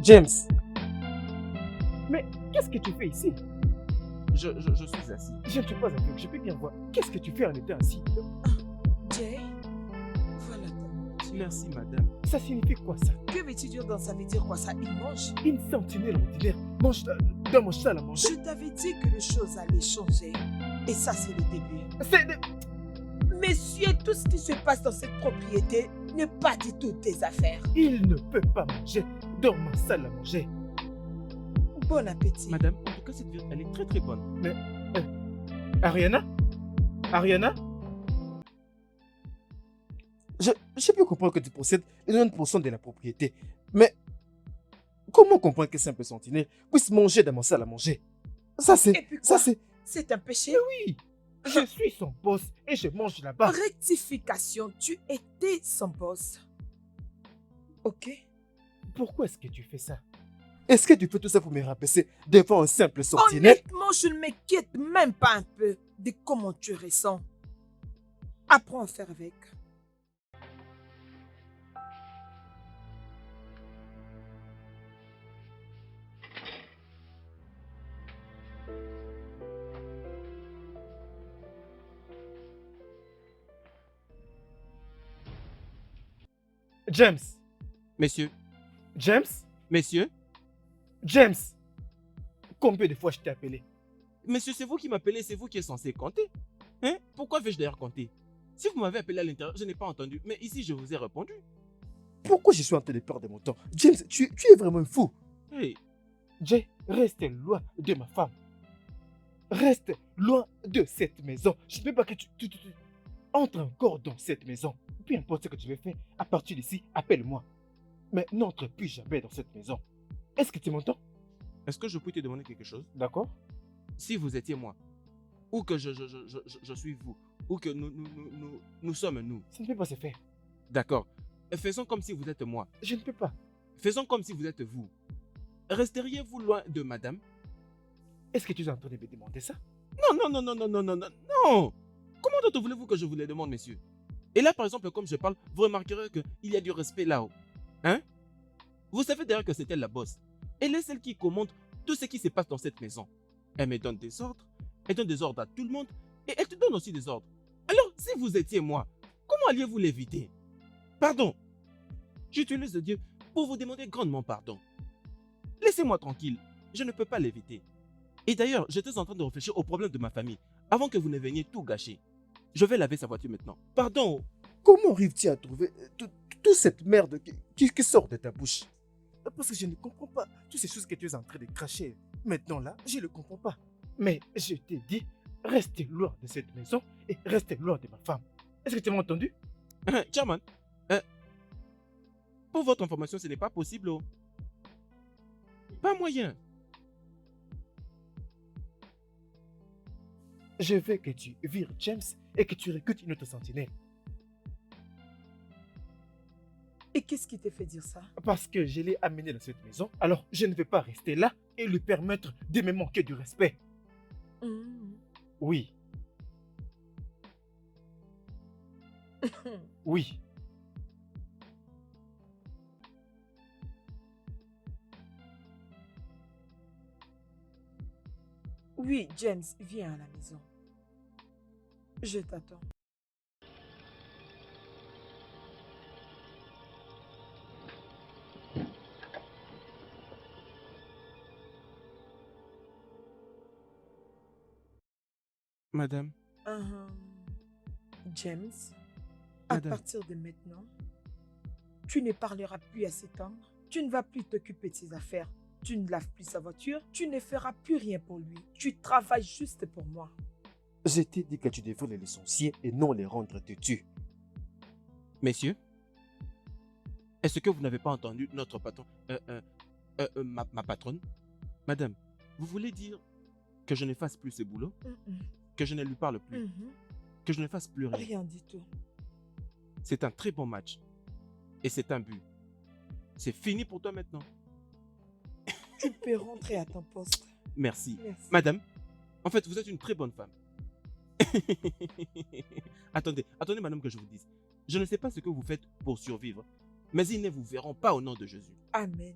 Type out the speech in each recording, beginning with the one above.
James, Mais qu'est-ce que tu fais ici? je suis assis. Je ne suis pas aveugle, je peux bien voir. Qu'est-ce que tu fais en étant assis? Jay, voilà ta nourriture. Merci, madame. Ça signifie quoi ça? Que veux-tu dire dans ça veut dire quoi ça? Il mange. Une sentinelle ordinaire mange dans mon salle à manger. Je t'avais dit que les choses allaient changer. Et ça, c'est le début. C'est Messieurs, tout ce qui se passe dans cette propriété n'est pas du tout tes affaires. Il ne peut pas manger dans ma salle à manger. Bon appétit. Madame, en tout cas, cette viande, elle est très très bonne. Ariana? Ariana? Je peux comprendre que tu possèdes 90% de la propriété, mais comment comprendre qu'un simple sentinelle puisse manger dans ma salle à manger? Ça Et c'est... puis Ça quoi? c'est... C'est un péché? Oui, je suis son boss et je mange là-bas. Rectification, tu étais son boss. Ok? Pourquoi est-ce que tu fais ça? Est-ce que tu fais tout ça pour me rabaisser devant un simple sentinelle? Honnêtement, je ne m'inquiète même pas un peu de comment tu ressens. Apprends à faire avec. James, Messieurs, James, messieurs, James. Combien de fois je t'ai appelé? monsieur, c'est vous qui m'appelez, c'est vous qui êtes censé compter. Hein? Pourquoi vais-je d'ailleurs compter? Si vous m'avez appelé à l'intérieur, je n'ai pas entendu, mais ici, je vous ai répondu. Pourquoi je suis en train de perdre mon temps? James, tu es vraiment fou. Hey, Jay, reste loin de ma femme. Reste loin de cette maison. Je ne veux pas que tu entres encore dans cette maison. Peu importe ce que tu veux faire, à partir d'ici, appelle-moi. Mais n'entre plus jamais dans cette maison. Est-ce que tu m'entends? est-ce que je peux te demander quelque chose? D'accord? Si vous étiez moi, ou que je suis vous, ou que nous sommes nous, Ça ne peut pas se faire. d'accord, faisons comme si vous êtes moi, Je ne peux pas. faisons comme si vous êtes vous. Resteriez-vous loin de madame? Est-ce que tu es en train de me demander ça? Non. Comment d'autres voulez-vous que je vous les demande, messieurs? Et là, par exemple, comme je parle, vous remarquerez qu'il y a du respect là-haut. Hein? Vous savez d'ailleurs que c'est elle la boss. Elle est celle qui commande tout ce qui se passe dans cette maison. Elle me donne des ordres, elle donne des ordres à tout le monde, et elle te donne aussi des ordres. Alors, si vous étiez moi, comment alliez-vous l'éviter? Pardon. J'utilise Dieu pour vous demander grandement pardon. Laissez-moi tranquille, je ne peux pas l'éviter. Et d'ailleurs, j'étais en train de réfléchir au problème de ma famille, avant que vous ne veniez tout gâcher. Je vais laver sa voiture maintenant. Pardon. Comment arrives-tu à trouver toute cette merde qui sort de ta bouche? Parce que je ne comprends pas. Toutes ces choses que tu es en train de cracher maintenant là, je ne le comprends pas. Mais je t'ai dit, reste loin de cette maison et reste loin de ma femme. Est-ce que tu m'as entendu? Chairman, pour votre information, ce n'est pas possible. Oh. Pas moyen. Je veux que tu vires James et que tu recrutes une autre sentinelle. Et qu'est-ce qui t'a fait dire ça? Parce que je l'ai amené dans cette maison, alors je ne vais pas rester là et lui permettre de me manquer du respect. Oui. Oui. Oui, James, viens à la maison. Je t'attends. Madame, James, à Madame. partir de maintenant, tu ne parleras plus à cet homme. Tu ne vas plus t'occuper de ses affaires. Tu ne laves plus sa voiture. Tu ne feras plus rien pour lui. Tu travailles juste pour moi. je t'ai dit que tu devrais les licencier et non les rendre têtus. Messieurs, est-ce que vous n'avez pas entendu notre patron, ma patronne? Madame, vous voulez dire que je ne fasse plus ce boulot? Que je ne lui parle plus? Que je ne fasse plus rien? Rien du tout. C'est un très bon match. Et c'est un but. C'est fini pour toi maintenant. Tu peux rentrer à ton poste. Merci. Merci. Madame, en fait, vous êtes une très bonne femme. Attendez, madame, que je vous dise. Je ne sais pas ce que vous faites pour survivre, mais ils ne vous verront pas au nom de Jésus. Amen.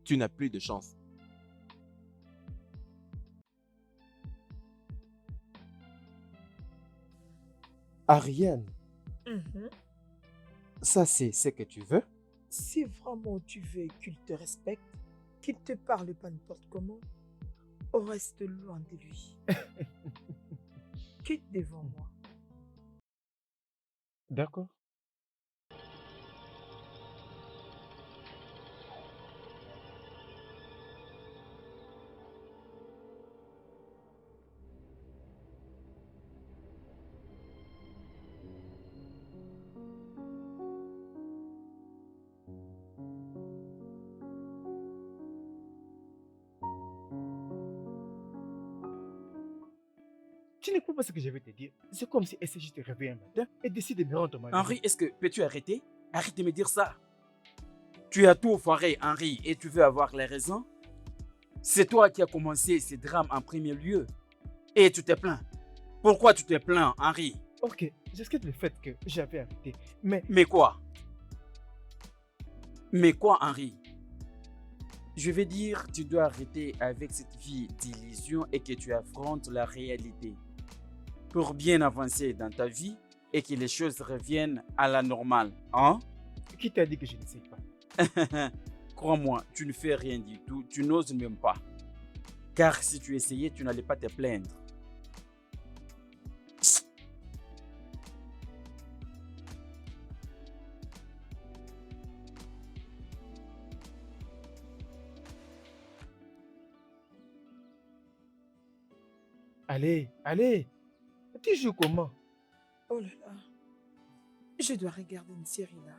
tu n'as plus de chance. Ariane, Mhm. ça c'est ce que tu veux? Si vraiment tu veux qu'il te respecte, qu'il te parle pas n'importe comment, reste loin de lui. Quitte devant moi. D'accord. Tu ne comprends pas ce que je vais te dire. C'est comme si SJ te réveille un matin et décide de me rendre ma Henri, est-ce que peux-tu arrêter? Arrête de me dire ça. Tu as tout foiré, Henri, et tu veux avoir les raisons? C'est toi qui as commencé ce drame en premier lieu. Et tu te plains. Pourquoi tu te plains, Henri? Ok, j'accepte le fait que j'avais arrêté. Mais Mais quoi? Mais quoi, Henri? Je vais dire, tu dois arrêter avec cette vie d'illusion et que tu affrontes la réalité pour bien avancer dans ta vie et que les choses reviennent à la normale. Hein? qui t'a dit que je n'essaye pas? Crois-moi, tu ne fais rien du tout, tu n'oses même pas. Car si tu essayais, tu n'allais pas te plaindre. Allez, allez. Tu joues comment? Oh là là. Je dois regarder une série là.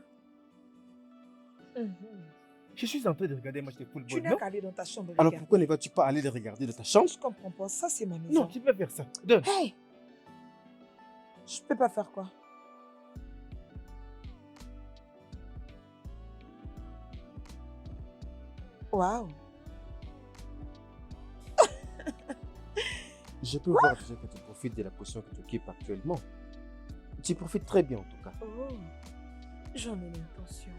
Mhm. Je suis en train de regarder un match de Tu football, n'as non? qu'à aller dans ta chambre Alors regarder. pourquoi ne vas-tu pas aller le regarder de ta chambre? Je comprends pas. Ça, c'est ma maison. Non, tu peux pas faire ça. Donne. Hey! Je peux pas faire quoi? Waouh! Je peux voir déjà que tu profites de la position que tu occupes actuellement. Tu profites très bien en tout cas. Oh! J'en ai l'intention.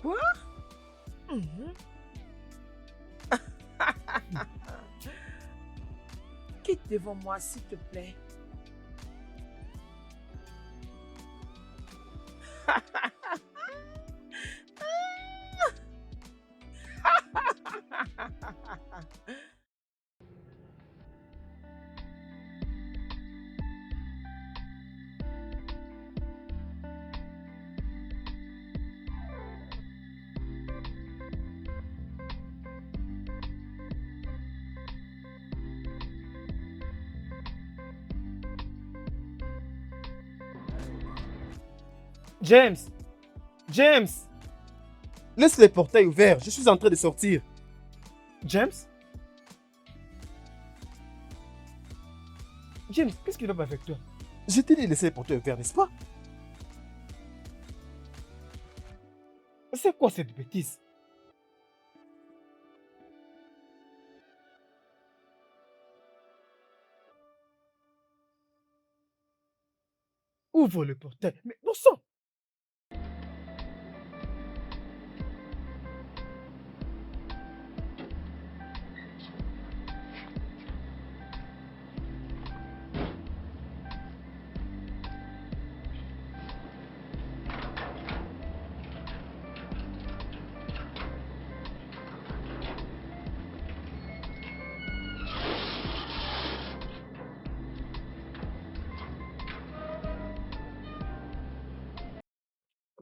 Quoi? Mhm. Quitte devant moi, s'il te plaît. James! James! Laisse les portails ouverts, je suis en train de sortir. James? James, qu'est-ce qui va pas avec toi? Je t'ai dit de laisser les portails ouverts, n'est-ce pas? C'est quoi cette bêtise? Ouvre le portail. Mais bon sang!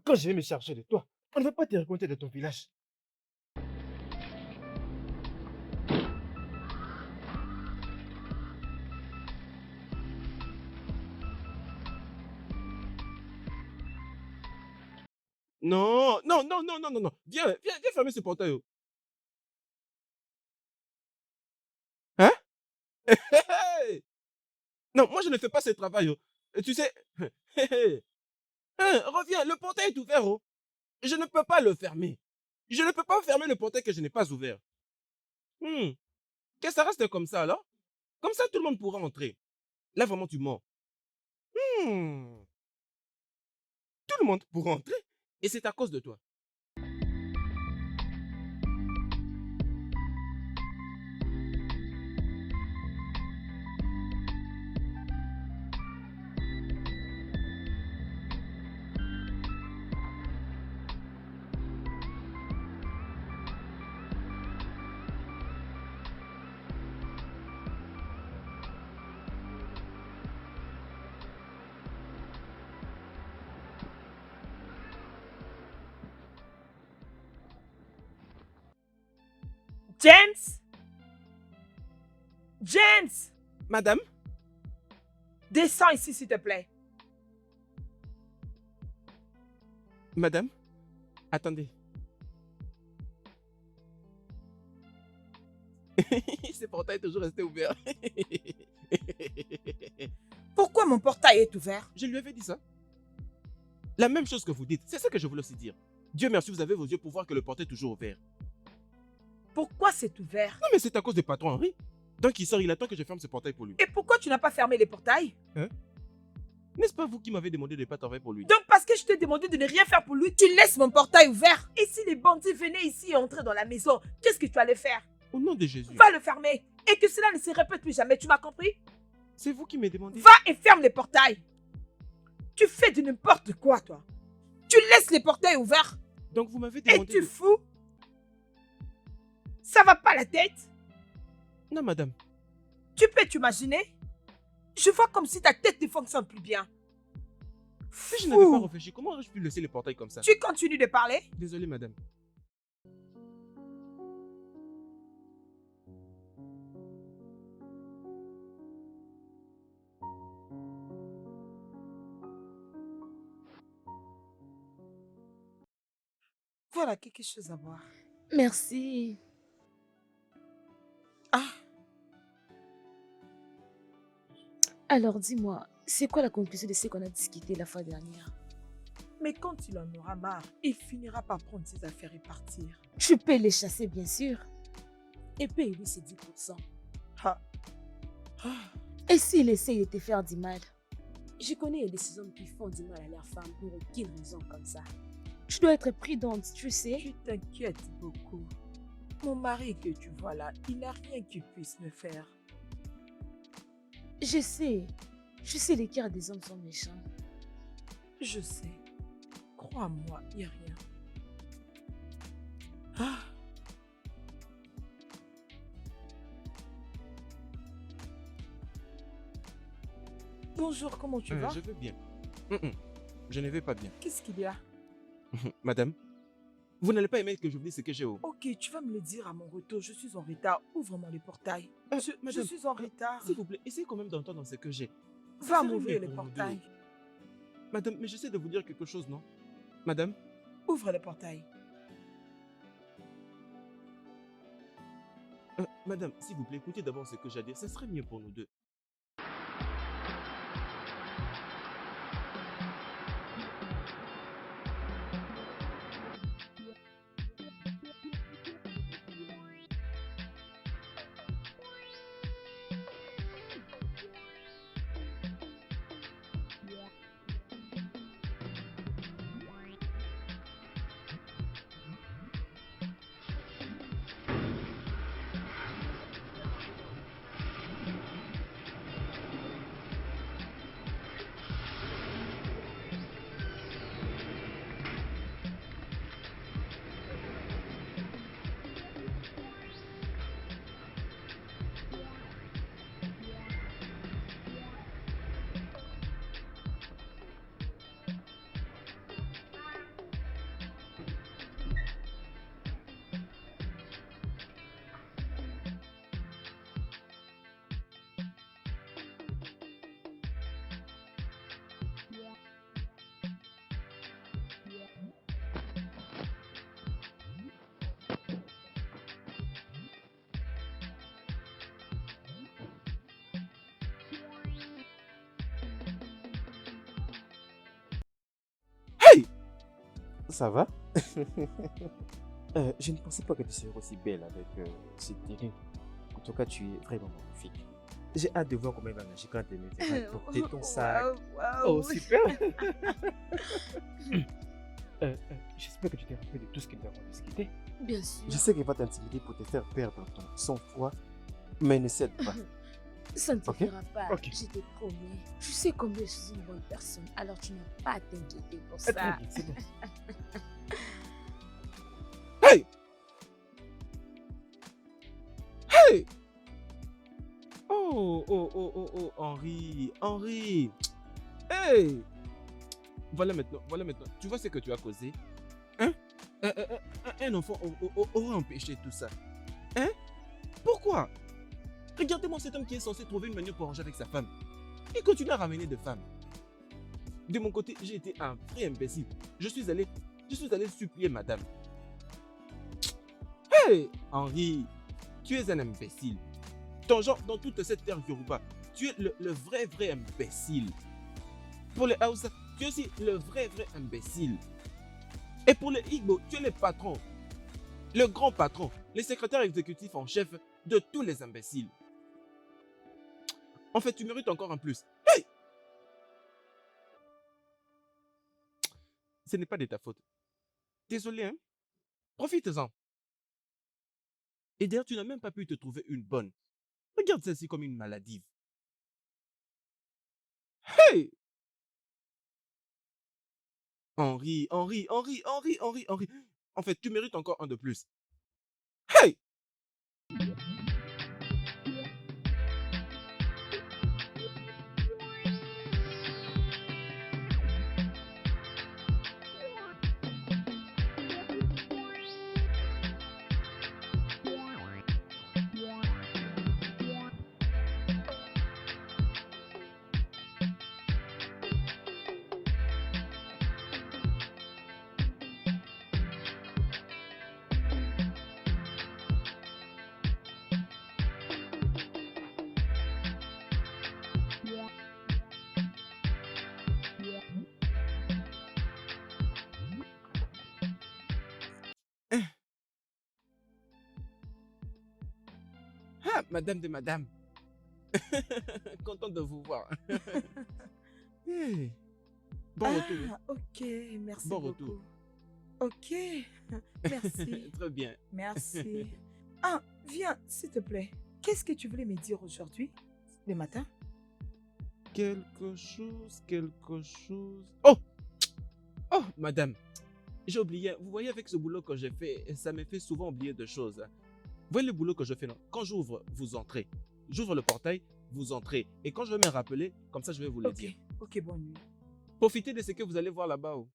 Quand je vais me charger de toi, on ne va pas te raconter de ton village. Non, non, non, non, non, non, non. Viens, viens, viens fermer ce portail. Oh. Hein? Hey! Non, moi je ne fais pas ce travail. Oh. Et tu sais, hein, reviens, le portail est ouvert. Oh. Je ne peux pas le fermer. Je ne peux pas fermer le portail que je n'ai pas ouvert. Hmm. Que ça reste comme ça, là? Comme ça, tout le monde pourra entrer. Là, vraiment, tu mens. Hmm. Tout le monde pourra entrer. Et c'est à cause de toi. James! James! Madame, Descends ici, s'il te plaît. madame, attendez. Ce portail est toujours resté ouvert. Pourquoi mon portail est ouvert? Je lui avais dit ça. La même chose que vous dites, c'est ça que je voulais aussi dire. Dieu merci, vous avez vos yeux pour voir que le portail est toujours ouvert. Pourquoi c'est ouvert? Non mais c'est à cause du patron Henri. Donc il sort, il attend que je ferme ce portail pour lui. Et pourquoi tu n'as pas fermé les portails? N'est-ce pas vous qui m'avez demandé de ne pas travailler pour lui? Donc parce que je t'ai demandé de ne rien faire pour lui, tu laisses mon portail ouvert. Et si les bandits venaient ici et entraient dans la maison, qu'est-ce que tu allais faire? Au nom de Jésus. Va le fermer. Et que cela ne se répète plus jamais, tu m'as compris? C'est vous qui m'avez demandé. Va et ferme les portails. Tu fais de n'importe quoi, toi. Tu laisses les portails ouverts. Donc vous m'avez Et demandé tu fous? Ça va pas la tête? Non madame. Tu peux t'imaginer? Je vois comme si ta tête ne fonctionne plus bien. Si je n'avais pas Fou. réfléchi, comment aurais-je pu laisser le portail comme ça? Tu continues de parler? Désolé madame. Voilà quelque chose à boire. Merci. Ah, Alors dis-moi, c'est quoi la conclusion de ce qu'on a discuté la fois dernière? mais quand il en aura marre, il finira par prendre ses affaires et partir. Tu peux les chasser, bien sûr. Et paye-lui ses 10%. Ah. Ah. Et s'il essaye de te faire du mal? Je connais des hommes qui font du mal à leurs femmes pour aucune raison comme ça. Tu dois être prudente, tu sais. Tu t'inquiètes beaucoup. Mon mari que tu vois là, il n'a rien qui puisse me faire. Je sais lesquels des hommes sont méchants. Je sais. Crois-moi, il n'y a rien. Ah. Bonjour, comment tu vas? Je vais bien. Je ne vais pas bien. Qu'est-ce qu'il y a? Madame, vous n'allez pas aimer que je vous dise ce que j'ai au... Ok, tu vas me le dire à mon retour. Je suis en retard. Ouvre-moi le portail. Je madame, suis en retard. s'il vous plaît, essayez quand même d'entendre ce que j'ai. Va serait m'ouvrir mieux le pour nous portail. Madame, mais j'essaie de vous dire quelque chose, non? Madame, Ouvre le portail. madame, s'il vous plaît, écoutez d'abord ce que j'ai à dire. Ce serait mieux pour nous deux. Ça va? Je ne pensais pas que tu serais aussi belle avec ce tenue. En tout cas, tu es vraiment magnifique. J'ai hâte de voir comment il va nager quand elle me verra porter ton sac. Waouh, waouh. Oh, super! J'espère que tu t'es rappelé de tout ce que nous avons discuté. Bien sûr. Je sais qu'elle va t'intimider pour te faire perdre ton sang-froid, mais ne cède pas. Ça ne te Ok. fera pas. Ok. Je te promets. Tu sais combien je suis une bonne personne. Alors tu n'as pas à t'inquiéter pour Très ça. bien, c'est bon. Hey! Hey! Oh, Henri. Hey! Voilà maintenant. Tu vois ce que tu as causé? Hein? Un enfant aurait empêché tout ça. Hein? Pourquoi? Regardez-moi cet homme qui est censé trouver une manière pour ranger avec sa femme. Il continue à ramener des femmes. De mon côté, j'ai été un vrai imbécile. Je suis allé supplier madame. Hey, Henri, tu es un imbécile. Ton genre, dans toute cette terre Yoruba, tu es le vrai imbécile. Pour les Hausa, tu es aussi le vrai imbécile. Et pour les Igbo, tu es le patron. Le grand patron, le secrétaire exécutif en chef de tous les imbéciles. En fait, tu mérites encore un plus. Hey! Ce n'est pas de ta faute. Désolé, hein? Profite-en. Et d'ailleurs, tu n'as même pas pu te trouver une bonne. Regarde celle-ci comme une maladive. Hey! Henri. En fait, tu mérites encore un de plus. Hey! Ah, madame de madame. Content de vous voir. Hey. Bon retour. Ah, ok, merci Bon beaucoup. retour. Ok, merci. Très bien. Merci. Ah, viens, s'il te plaît. Qu'est-ce que tu voulais me dire aujourd'hui, le matin? Quelque chose. Oh! Oh, madame. J'ai oublié. Vous voyez, avec ce boulot que j'ai fait, ça me fait souvent oublier de choses. Vous voyez le boulot que je fais là? Quand j'ouvre, vous entrez. J'ouvre le portail, vous entrez. Et quand je vais me rappeler, comme ça, je vais vous le Ok, dire. ok, bonne nuit. Profitez de ce que vous allez voir là-bas. Oh.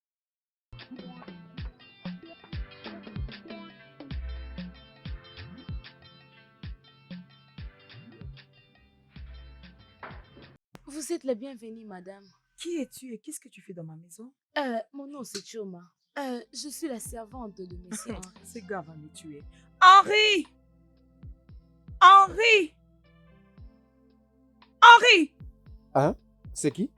Vous êtes la bienvenue, madame. Qui es-tu et qu'est-ce que tu fais dans ma maison? Mon nom c'est Choma. Je suis la servante de monsieur Henri. Ce gars va me tuer. Henri! Henri! Henri! Hein? C'est qui?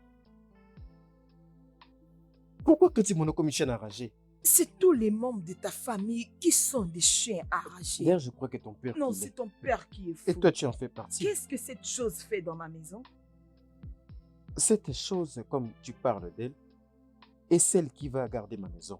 Pourquoi que tu m'en as comme une chienne enragée? C'est tous les membres de ta famille qui sont des chiens arrachés. D'ailleurs, je crois que ton père. Non, qui l'est. c'est ton père qui est fou. Et toi, tu en fais partie. Qu'est-ce que cette chose fait dans ma maison? Cette chose, comme tu parles d'elle, est celle qui va garder ma maison.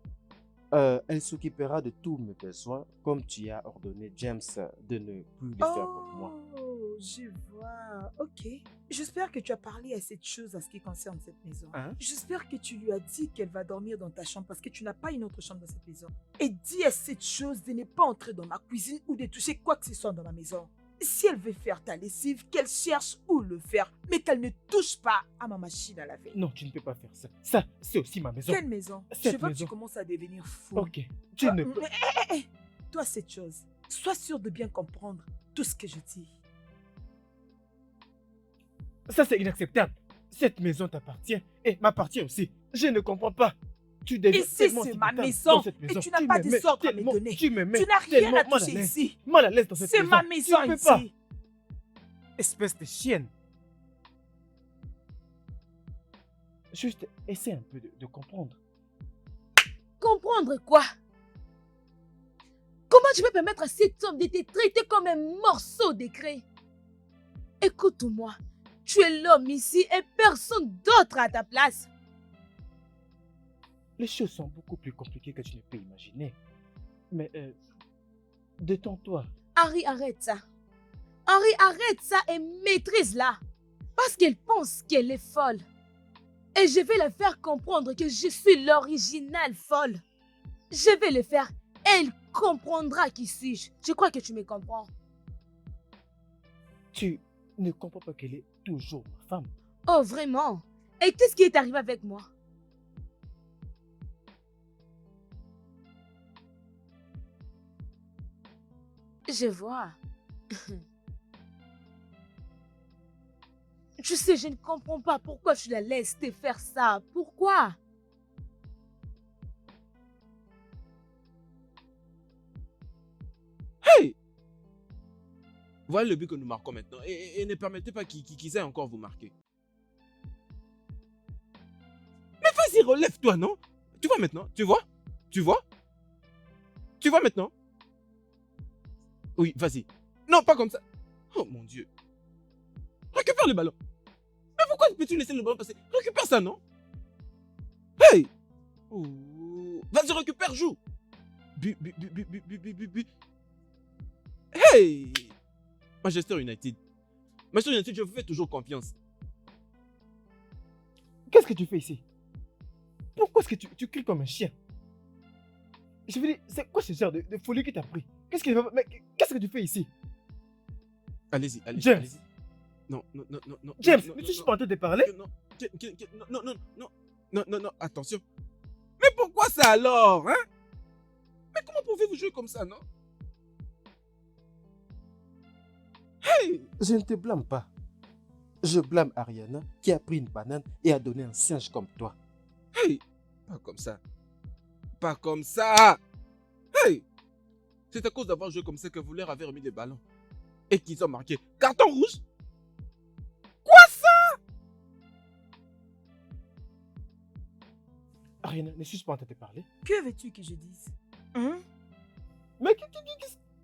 Elle s'occupera de tous mes besoins, comme tu as ordonné James de ne plus le faire pour moi. Oh, je vois. Ok. J'espère que tu as parlé à cette chose en ce qui concerne cette maison. Hein? J'espère que tu lui as dit qu'elle va dormir dans ta chambre parce que tu n'as pas une autre chambre dans cette maison. Et dis à cette chose de ne pas entrer dans ma cuisine ou de toucher quoi que ce soit dans ma maison. Si elle veut faire ta lessive, qu'elle cherche où le faire, mais qu'elle ne touche pas à ma machine à laver. Non, tu ne peux pas faire ça. Ça, c'est aussi ma maison. Quelle maison? Cette Je vois que maison. tu commences à devenir fou. Ok, tu ne peux... Toi, cette chose, sois sûr de bien comprendre tout ce que je dis. Ça, c'est inacceptable. Cette maison t'appartient et m'appartient aussi. Je ne comprends pas. Tu deviens Ici, tellement c'est ma insupportable maison dans cette et maison. tu n'as pas me des mets ordres à me tellement- donner. Tu me mets Tu n'as rien tellement à mal toucher l'aise. ici. Mal à l'aise dans cette C'est maison. ma maison Tu ne peux pas. ici. Espèce de chienne. Juste, essaie un peu de comprendre. Comprendre quoi? Comment tu peux permettre à cet homme de te traiter comme un morceau de craie? Écoute-moi, tu es l'homme ici et personne d'autre à ta place. Les choses sont beaucoup plus compliquées que tu ne peux imaginer. Mais détends-toi. Henri, arrête ça. Henri, arrête ça et maîtrise-la. Parce qu'elle pense qu'elle est folle. Et je vais la faire comprendre que je suis l'originale folle. Je vais le faire. Elle comprendra qui suis-je. Je crois que tu me comprends. Tu ne comprends pas qu'elle est toujours ma femme. Oh, vraiment? Et qu'est-ce qui est arrivé avec moi? Je vois. Tu sais, je ne comprends pas pourquoi tu la laisses te faire ça. Pourquoi? Hey! Voilà le but que nous marquons maintenant. Et ne permettez pas qu'ils aient encore vous marquer. Mais vas-y, relève-toi, non? Tu vois maintenant? Tu vois? Tu vois? Tu vois maintenant? Oui, vas-y. Non, pas comme ça. Oh mon Dieu. Récupère le ballon. Mais pourquoi peux-tu laisser le ballon passer? Récupère ça, non? Hey! Oh. Vas-y, récupère, joue. Bu. Hey! Manchester United. Manchester United, je vous fais toujours confiance. Qu'est-ce que tu fais ici? Pourquoi est-ce que tu cries comme un chien? Je veux dire, c'est quoi ce genre de folie qui t'a pris? Qu'est-ce que tu fais ici? Allez-y. James. Allez-y. Non. James, non, mais non, tu suis non, pas en train de parler? Non, attention. Mais pourquoi ça alors, hein? Mais comment pouvez-vous jouer comme ça, non? Hey! Je ne te blâme pas. Je blâme Ariana qui a pris une banane et a donné un singe comme toi. Hey! Pas comme ça. Pas comme ça! Hey! C'est à cause d'avoir joué comme ça que vous leur avez remis les ballons. Et qu'ils ont marqué carton rouge? Quoi ça? Ariana, ne suis-je pas en train de te parler? Que veux-tu que je dise? Hein? Mais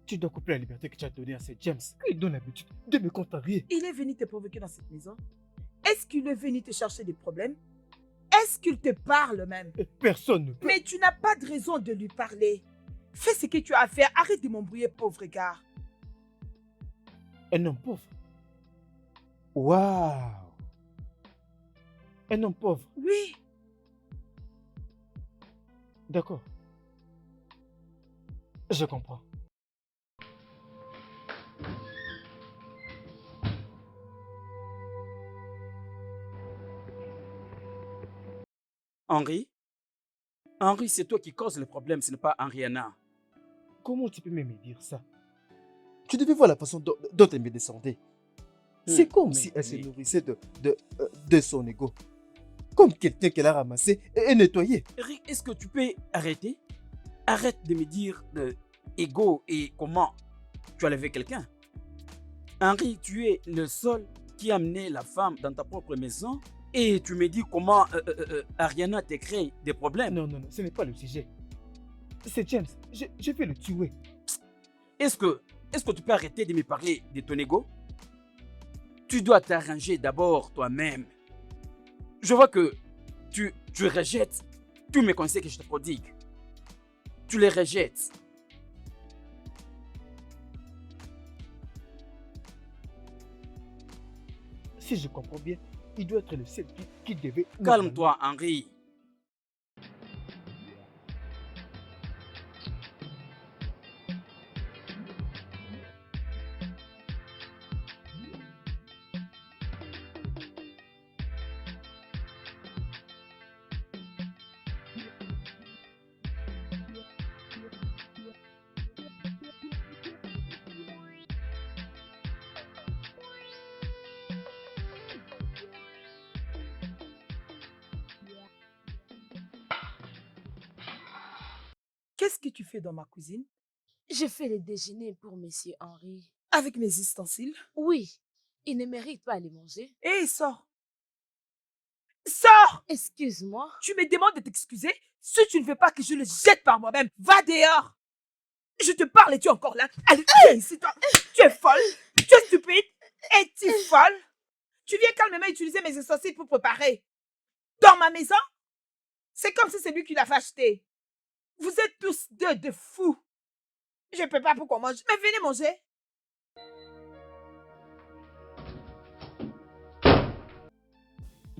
tu dois couper la liberté que tu as donnée à ce James. Il donne l'habitude de me contrarier. Il est venu te provoquer dans cette maison? Est-ce qu'il est venu te chercher des problèmes? Est-ce qu'il te parle même? Et personne ne peut. Mais tu n'as pas de raison de lui parler. Fais ce que tu as à faire. Arrête de m'embrouiller, pauvre gars. Un homme pauvre. Waouh! Un homme pauvre. Oui. D'accord. Je comprends. Henri? Henri, c'est toi qui causes le problème, ce n'est pas Henriana. Comment tu peux même me dire ça? Tu devais voir la façon dont elle me descendait. C'est comme si elle se nourrissait de son ego. Comme quelqu'un qu'elle a ramassé et nettoyé. Eric, est-ce que tu peux arrêter? Arrête de me dire ego et comment tu as levé quelqu'un. Henri, tu es le seul qui a amené la femme dans ta propre maison et tu me dis comment Ariana t'a créé des problèmes. Non, ce n'est pas le sujet. C'est James. Je vais le tuer. Est-ce que tu peux arrêter de me parler de ton ego? Tu dois t'arranger d'abord toi-même. Je vois que tu rejettes tous mes conseils que je te prodigue. Tu les rejettes. Si je comprends bien, il doit être le seul qui devait... Calme-toi, Henri. Qu'est-ce que tu fais dans ma cuisine? Je fais le déjeuner pour monsieur Henri. Avec mes ustensiles? Oui, il ne mérite pas à les manger. Hé, sors! Sors! Excuse-moi. Tu me demandes de t'excuser? Si tu ne veux pas que je le jette par moi-même, va dehors! Je te parle et tu es encore là. Allez, viens ici, toi. Tu es folle? Tu es stupide? Es-tu folle? Tu viens calmement utiliser mes ustensiles pour préparer. Dans ma maison? C'est comme si c'est lui qui l'a fait acheter. Vous êtes tous deux de fous. Je ne peux pas pour qu'on mange. Mais venez manger.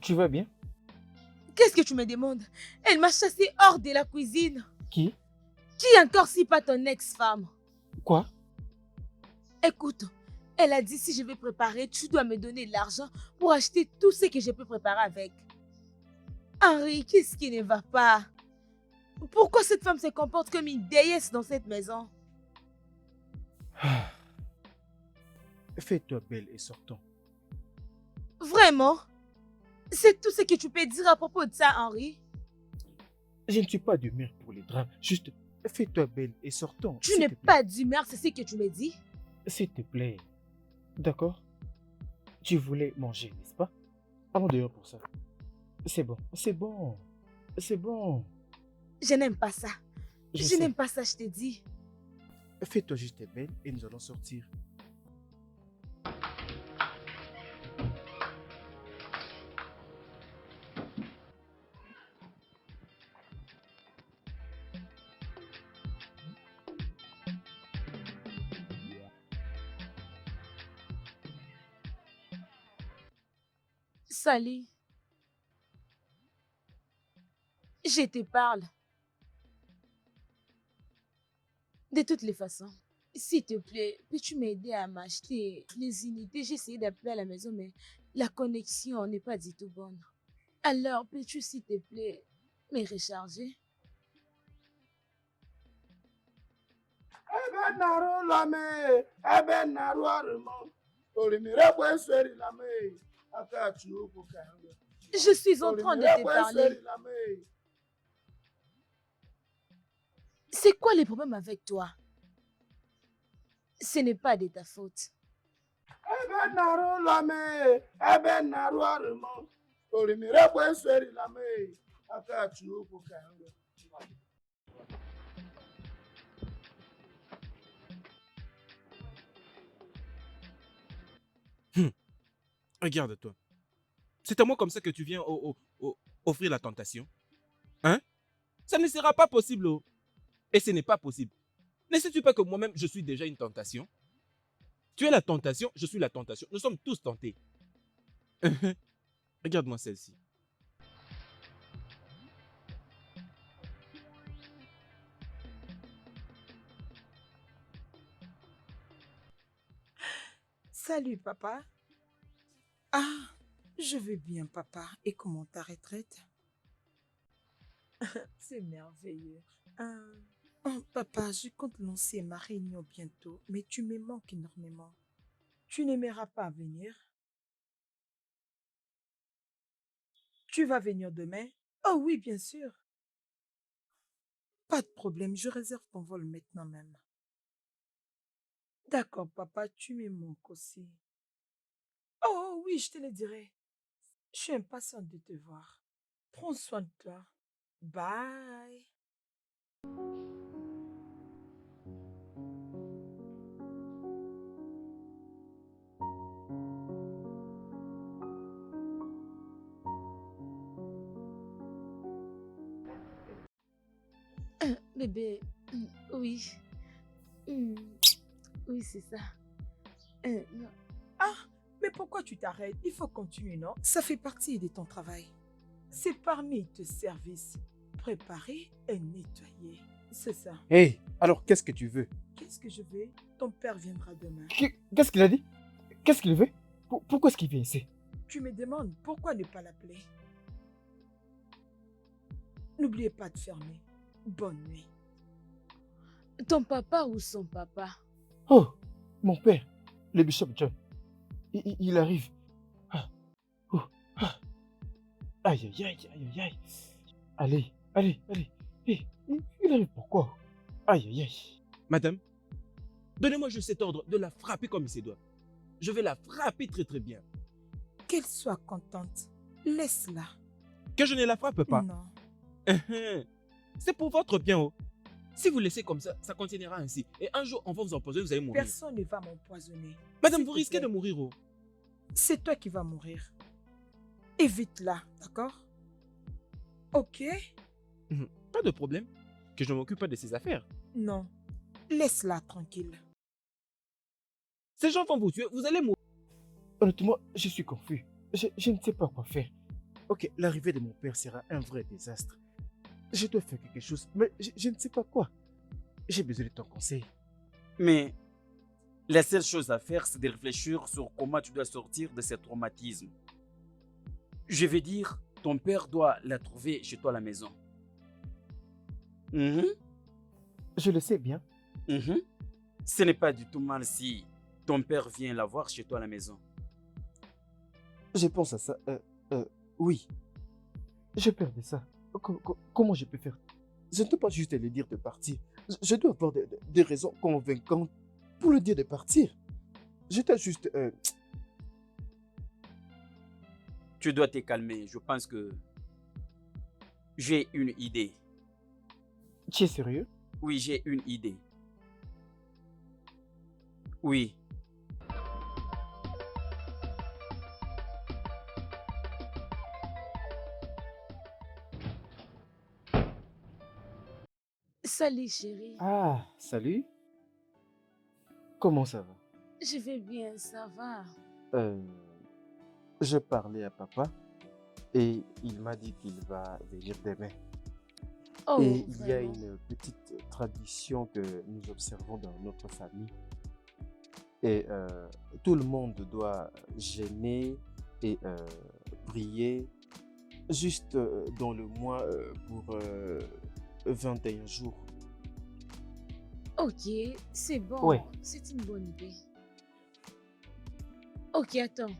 Tu vas bien? Qu'est-ce que tu me demandes? Elle m'a chassé hors de la cuisine. Qui? Qui encore si pas ton ex-femme? Quoi? Écoute, elle a dit si je vais préparer, tu dois me donner de l'argent pour acheter tout ce que je peux préparer avec. Henri, qu'est-ce qui ne va pas? Pourquoi cette femme se comporte comme une déesse dans cette maison? Fais-toi belle et sortons. Vraiment? C'est tout ce que tu peux dire à propos de ça, Henri? Je ne suis pas d'humeur pour les drames. Juste, fais-toi belle et sortons. Tu s'il n'es te plaît. pas d'humeur, c'est ce que tu me dis? S'il te plaît. D'accord? Tu voulais manger, n'est-ce pas? Allons dehors pour ça. C'est bon, c'est bon. C'est bon. Je n'aime pas ça. Je Je sais. n'aime pas ça, je te dis. Fais-toi juste belle et nous allons sortir. Salut. Je te parle. De toutes les façons, s'il te plaît, peux-tu m'aider à m'acheter les unités? J'ai essayé d'appeler à la maison, mais la connexion n'est pas du tout bonne. Alors, peux-tu, s'il te plaît, me recharger? Ebe narụ lame, ebe narụ arụmọ, orimiri ekwesịrị lame, aka achị okwu ka nwe. Je suis en train de te parler. Lame. C'est quoi le problème avec toi? Ce n'est pas de ta faute. Ebe narụ lame, ebe narụ arụmọ, orimiri ekwesịrị lame, aka achị okwu ka nwe. Regarde-toi. C'est à moi comme ça que tu viens offrir la tentation. Hein? Ça ne sera pas possible. Oh. Et ce n'est pas possible. Ne sais-tu pas que moi-même, je suis déjà une tentation? Tu es la tentation, je suis la tentation. Nous sommes tous tentés. Regarde-moi celle-ci. Salut, papa. Ah, je vais bien, papa. Et comment ta retraite? C'est merveilleux. Oh, papa, je compte lancer ma réunion bientôt, mais tu me manques énormément. Tu n'aimeras pas venir? Tu vas venir demain? Oh oui, bien sûr. Pas de problème, je réserve ton vol maintenant même. D'accord, papa, tu me manques aussi. Oh oui, je te le dirai. Je suis impatiente de te voir. Prends soin de toi. Bye. Bébé, oui. Oui, c'est ça. Non. Ah, mais pourquoi tu t'arrêtes? Il faut continuer, non? Ça fait partie de ton travail. C'est parmi tes services. Préparer et nettoyer. C'est ça. Hey, alors qu'est-ce que tu veux? Qu'est-ce que je veux? Ton père viendra demain. Qu'est-ce qu'il a dit? Qu'est-ce qu'il veut? Pourquoi est-ce qu'il vient ici? Tu me demandes pourquoi ne pas l'appeler. N'oubliez pas de fermer. Bonne nuit. Ton papa ou son papa? Oh, mon père, le bishop John. Il arrive. Ah, oh, ah. Aïe, aïe, aïe, aïe, aïe, aïe. Allez, allez, allez. Hey, il arrive pourquoi? Aïe, aïe, aïe. Madame, donnez-moi juste cet ordre de la frapper comme il se doit. Je vais la frapper très très bien. Qu'elle soit contente. Laisse-la. Que je ne la frappe pas. Non. C'est pour votre bien. Oh. Si vous laissez comme ça continuera ainsi. Et un jour, on va vous empoisonner, vous allez mourir. Personne ne va m'empoisonner. Madame, S'il vous te risquez plaît. de mourir. Oh. C'est toi qui vas mourir. Évite-la, d'accord? Ok? Pas de problème. Que je ne m'occupe pas de ses affaires. Non. Laisse-la tranquille. Ces gens vont vous tuer. Vous allez mourir. Honnêtement, je suis confus. Je ne sais pas quoi faire. Ok, l'arrivée de mon père sera un vrai désastre. Je dois faire quelque chose, mais je ne sais pas quoi. J'ai besoin de ton conseil. Mais la seule chose à faire, c'est de réfléchir sur comment tu dois sortir de ce traumatisme. Je veux dire, ton père doit la trouver chez toi à la maison. Mhm, Je le sais bien. mhm. Ce n'est pas du tout mal si ton père vient la voir chez toi à la maison. Je pense à ça. Oui. J'ai peur de ça. Comment je peux faire? Je ne peux pas juste lui dire de partir. Je dois avoir des raisons convaincantes pour lui dire de partir. Je dois juste... Tu dois te calmer. Je pense que j'ai une idée. Tu es sérieux? Oui, j'ai une idée. Oui. Salut chérie. Ah, salut. Comment ça va? Je vais bien, ça va. Je parlais à papa et il m'a dit qu'il va venir demain. Oh, Et il y a vraiment. une petite tradition que nous observons dans notre famille. Et tout le monde doit jeûner et prier juste dans le mois pour 21 jours. Ok, c'est bon. Ouais. C'est une bonne idée. Ok, attends.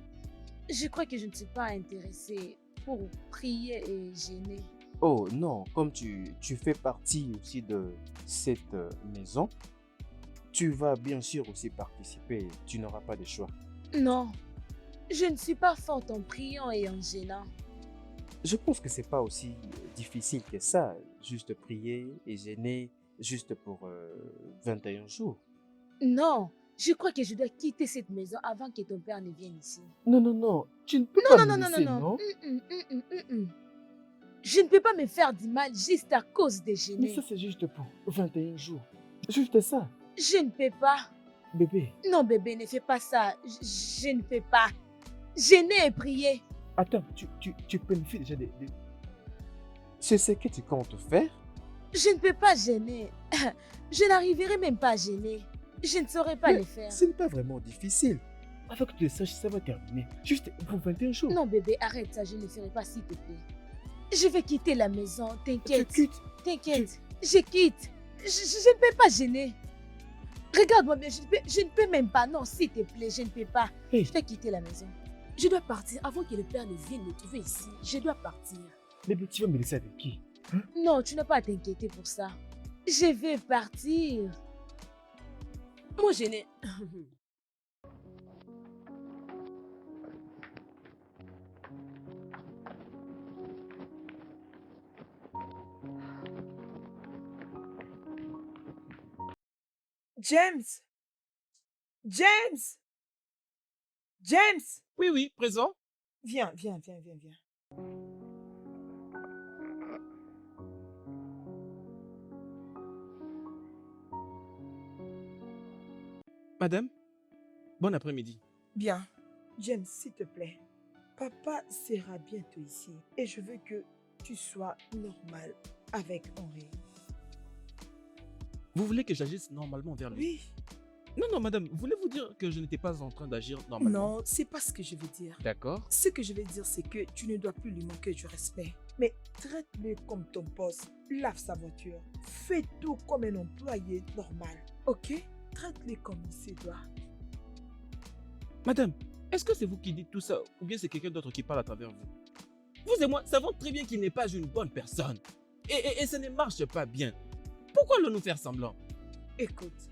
Je crois que je ne suis pas intéressée pour prier et gêner. Oh non, comme tu fais partie aussi de cette maison, tu vas bien sûr aussi participer. Tu n'auras pas de choix. Non, je ne suis pas forte en priant et en gênant. Je pense que c'est pas aussi difficile que ça. Juste prier et jeûner juste pour 21 jours. Non, je crois que je dois quitter cette maison avant que ton père ne vienne ici. Non, non, non. Tu ne peux Non, pas non, me non, non, non, laisser, non. non? Je ne peux pas me faire du mal juste à cause de Mais gêner. ça, c'est juste pour 21 jours. Juste ça, Je ne peux pas. bébé. Non, bébé, ne fais pas ça. Je ne peux pas. Gêner et prier. Attends, tu planifies déjà C'est ce que tu comptes faire? Je ne peux pas gêner. Je n'arriverai même pas à gêner. Je ne saurais pas Mais le faire. ce n'est pas vraiment difficile. Avant que tu le saches, ça va terminer. Juste pour 21 jours. Non, bébé, arrête ça. Je ne le ferai pas, s'il te plaît. Je vais quitter la maison. Tu T'inquiète. quittes. T'inquiète. Je quitte. Je ne peux pas gêner. Regarde-moi bien. Je ne peux même pas. Non, s'il te plaît, je ne peux pas. Hey, Je vais quitter la maison. Je dois partir avant que le père ne vienne me trouver ici. Je dois partir. bébé, tu vas me laisser avec qui? Non, tu n'as pas à t'inquiéter pour ça. Je vais partir. Moi, je n'ai... James! James! James! Oui, oui, présent. Viens, viens, viens, viens, viens. Madame, bon après-midi. Bien. James, s'il te plaît. Papa sera bientôt ici et je veux que tu sois normal avec Henri. Vous voulez que j'agisse normalement vers lui? Oui. Non, non, madame, voulez-vous dire que je n'étais pas en train d'agir normalement? Non, c'est pas ce que je veux dire. D'accord. Ce que je veux dire, c'est que tu ne dois plus lui manquer du respect. Mais traite-le comme ton boss. Lave sa voiture. Fais tout comme un employé normal. Ok? Traite-le comme il se doit. Madame, est-ce que c'est vous qui dites tout ça ou bien c'est quelqu'un d'autre qui parle à travers vous? Vous et moi savons très bien qu'il n'est pas une bonne personne. Et ça ne marche pas bien. Pourquoi le nous faire semblant? Écoute,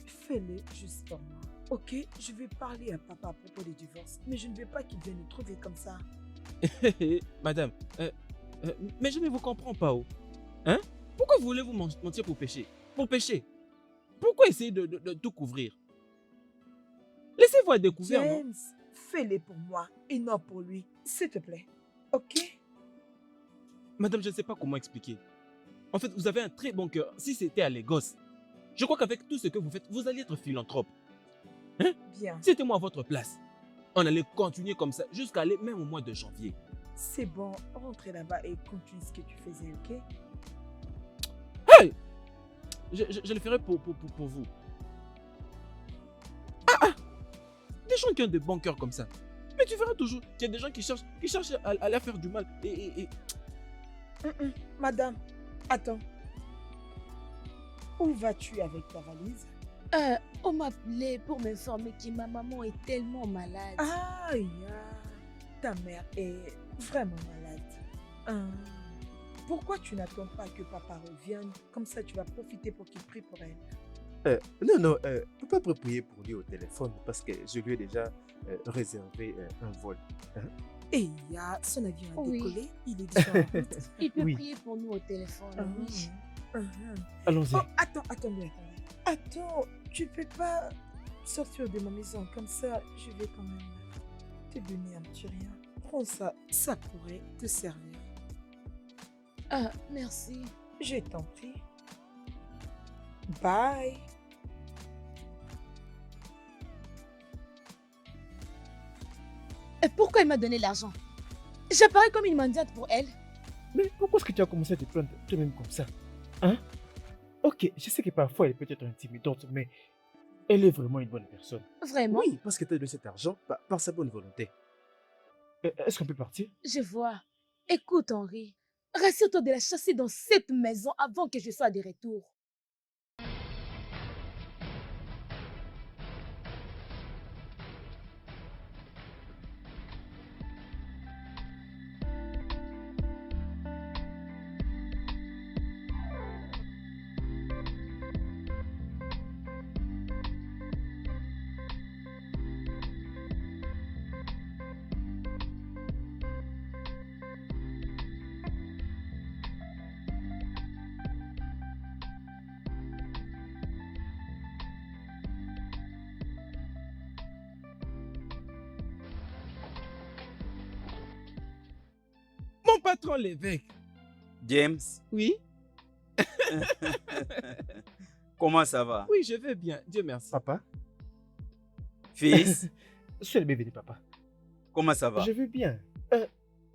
fais-le juste pour moi. Ok? Je vais parler à papa à propos du divorce. Mais je ne veux pas qu'il vienne nous trouver comme ça. Madame, mais je ne vous comprends pas. Oh. Hein? Pourquoi voulez-vous mentir pour pécher? Pour pécher? Pourquoi essayer de tout couvrir? Laissez-vous être découvert, non? James, fais-le pour moi et non pour lui. S'il te plaît. Ok? Madame, je ne sais pas comment expliquer. En fait, vous avez un très bon cœur. Si c'était à Lagos, je crois qu'avec tout ce que vous faites, vous allez être philanthrope. Hein? Bien. Si c'était moi à votre place, on allait continuer comme ça jusqu'à aller même au mois de janvier. C'est bon, rentrez là-bas et continue ce que tu faisais, ok? Hey! Je le ferai pour vous. Des gens qui ont de bons cœurs comme ça. Mais tu verras toujours qu'il y a des gens qui cherchent à la faire du mal. Et... Madame, attends. Où vas-tu avec ta valise? On m'a appelé pour m'informer que ma maman est tellement malade. Aïe, ta mère est vraiment malade. Pourquoi tu n'attends pas que papa revienne? Comme ça, tu vas profiter pour qu'il prie pour elle. Non, papa peut prier pour lui au téléphone parce que je lui ai déjà réservé un vol. Et son avion a Oui. décollé, il est déjà en route. Il peut Oui. prier pour nous au téléphone. Oui. Allons-y. Oh, attendez. Attends, tu peux pas sortir de ma maison comme ça. Je vais quand même te donner un petit rien. Prends ça, ça pourrait te servir. Ah, merci. Je t'en prie. Bye. Et pourquoi il m'a donné l'argent? J'apparais comme une mendiante pour elle. Mais pourquoi est-ce que tu as commencé à te plaindre toi-même comme ça? Hein? Ok, je sais que parfois elle est peut-être intimidante, mais elle est vraiment une bonne personne. Vraiment? Oui, parce qu'elle t'a donné cet argent par sa bonne volonté. Est-ce qu'on peut partir? Je vois. Écoute, Henri, rassure-toi de la chasser dans cette maison avant que je sois de retour. Mon patron l'évêque. James, Oui? comment ça va? Oui, je vais bien. Dieu merci. Papa? Fils, Je suis le bébé de papa. comment ça va? Je vais bien.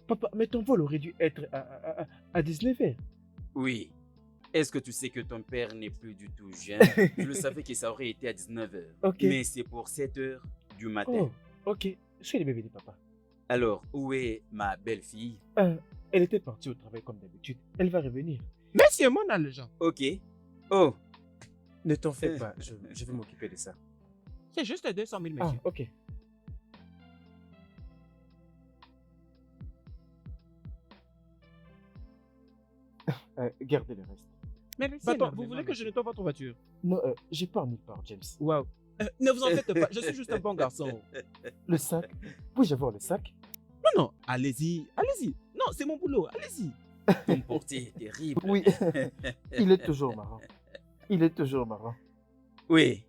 Papa, mais ton vol aurait dû être à 19h. Oui. Est-ce que tu sais que ton père n'est plus du tout jeune? Je le savais que ça aurait été à 19h. Ok. Mais c'est pour 7h du matin. Oh, ok. Je suis le bébé de papa. Alors, où est ma belle-fille? Elle était partie au travail comme d'habitude. Elle va revenir. Monsieur, mon agent. Ok. Oh, Ne t'en fais pas, je vais m'occuper de ça. C'est juste 200 000, Ah, monsieur. ok. Gardez le reste. Mais attends, vous voulez que je nettoie votre voiture? Non, j'ai pas nulle part, James. Waouh. Ne vous en faites pas, je suis juste un bon garçon. Le sac. Puis-je avoir le sac? Non, allez-y. Non, c'est mon boulot, allez-y. ton portier est terrible. Oui. Il est toujours marrant. Oui.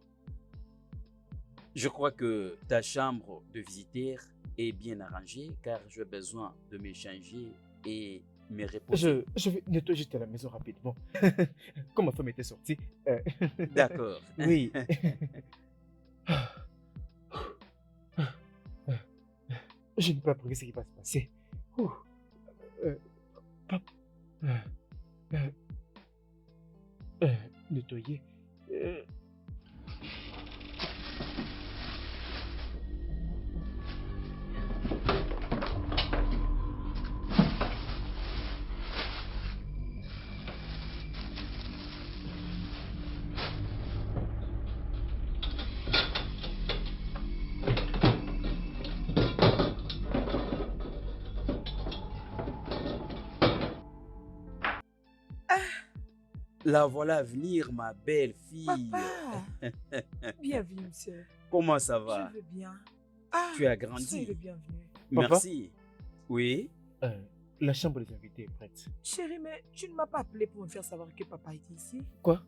Je crois que ta chambre de visiteur est bien arrangée car j'ai besoin de m'échanger et me reposer. Je vais nettoyer juste à la maison rapidement. Comme ma femme était sortie. D'accord. Oui. Je n'ai pas appris ce qui va se passer. Ouh. Nettoyer. La voilà venir, ma belle fille. Papa, bienvenue, monsieur. Comment ça va? Je vais bien. Tu as Soyez grandi. le bienvenu. Merci. Oui. La chambre des invités est prête. Chérie, mais tu ne m'as pas appelé pour me faire savoir que papa était ici. Quoi?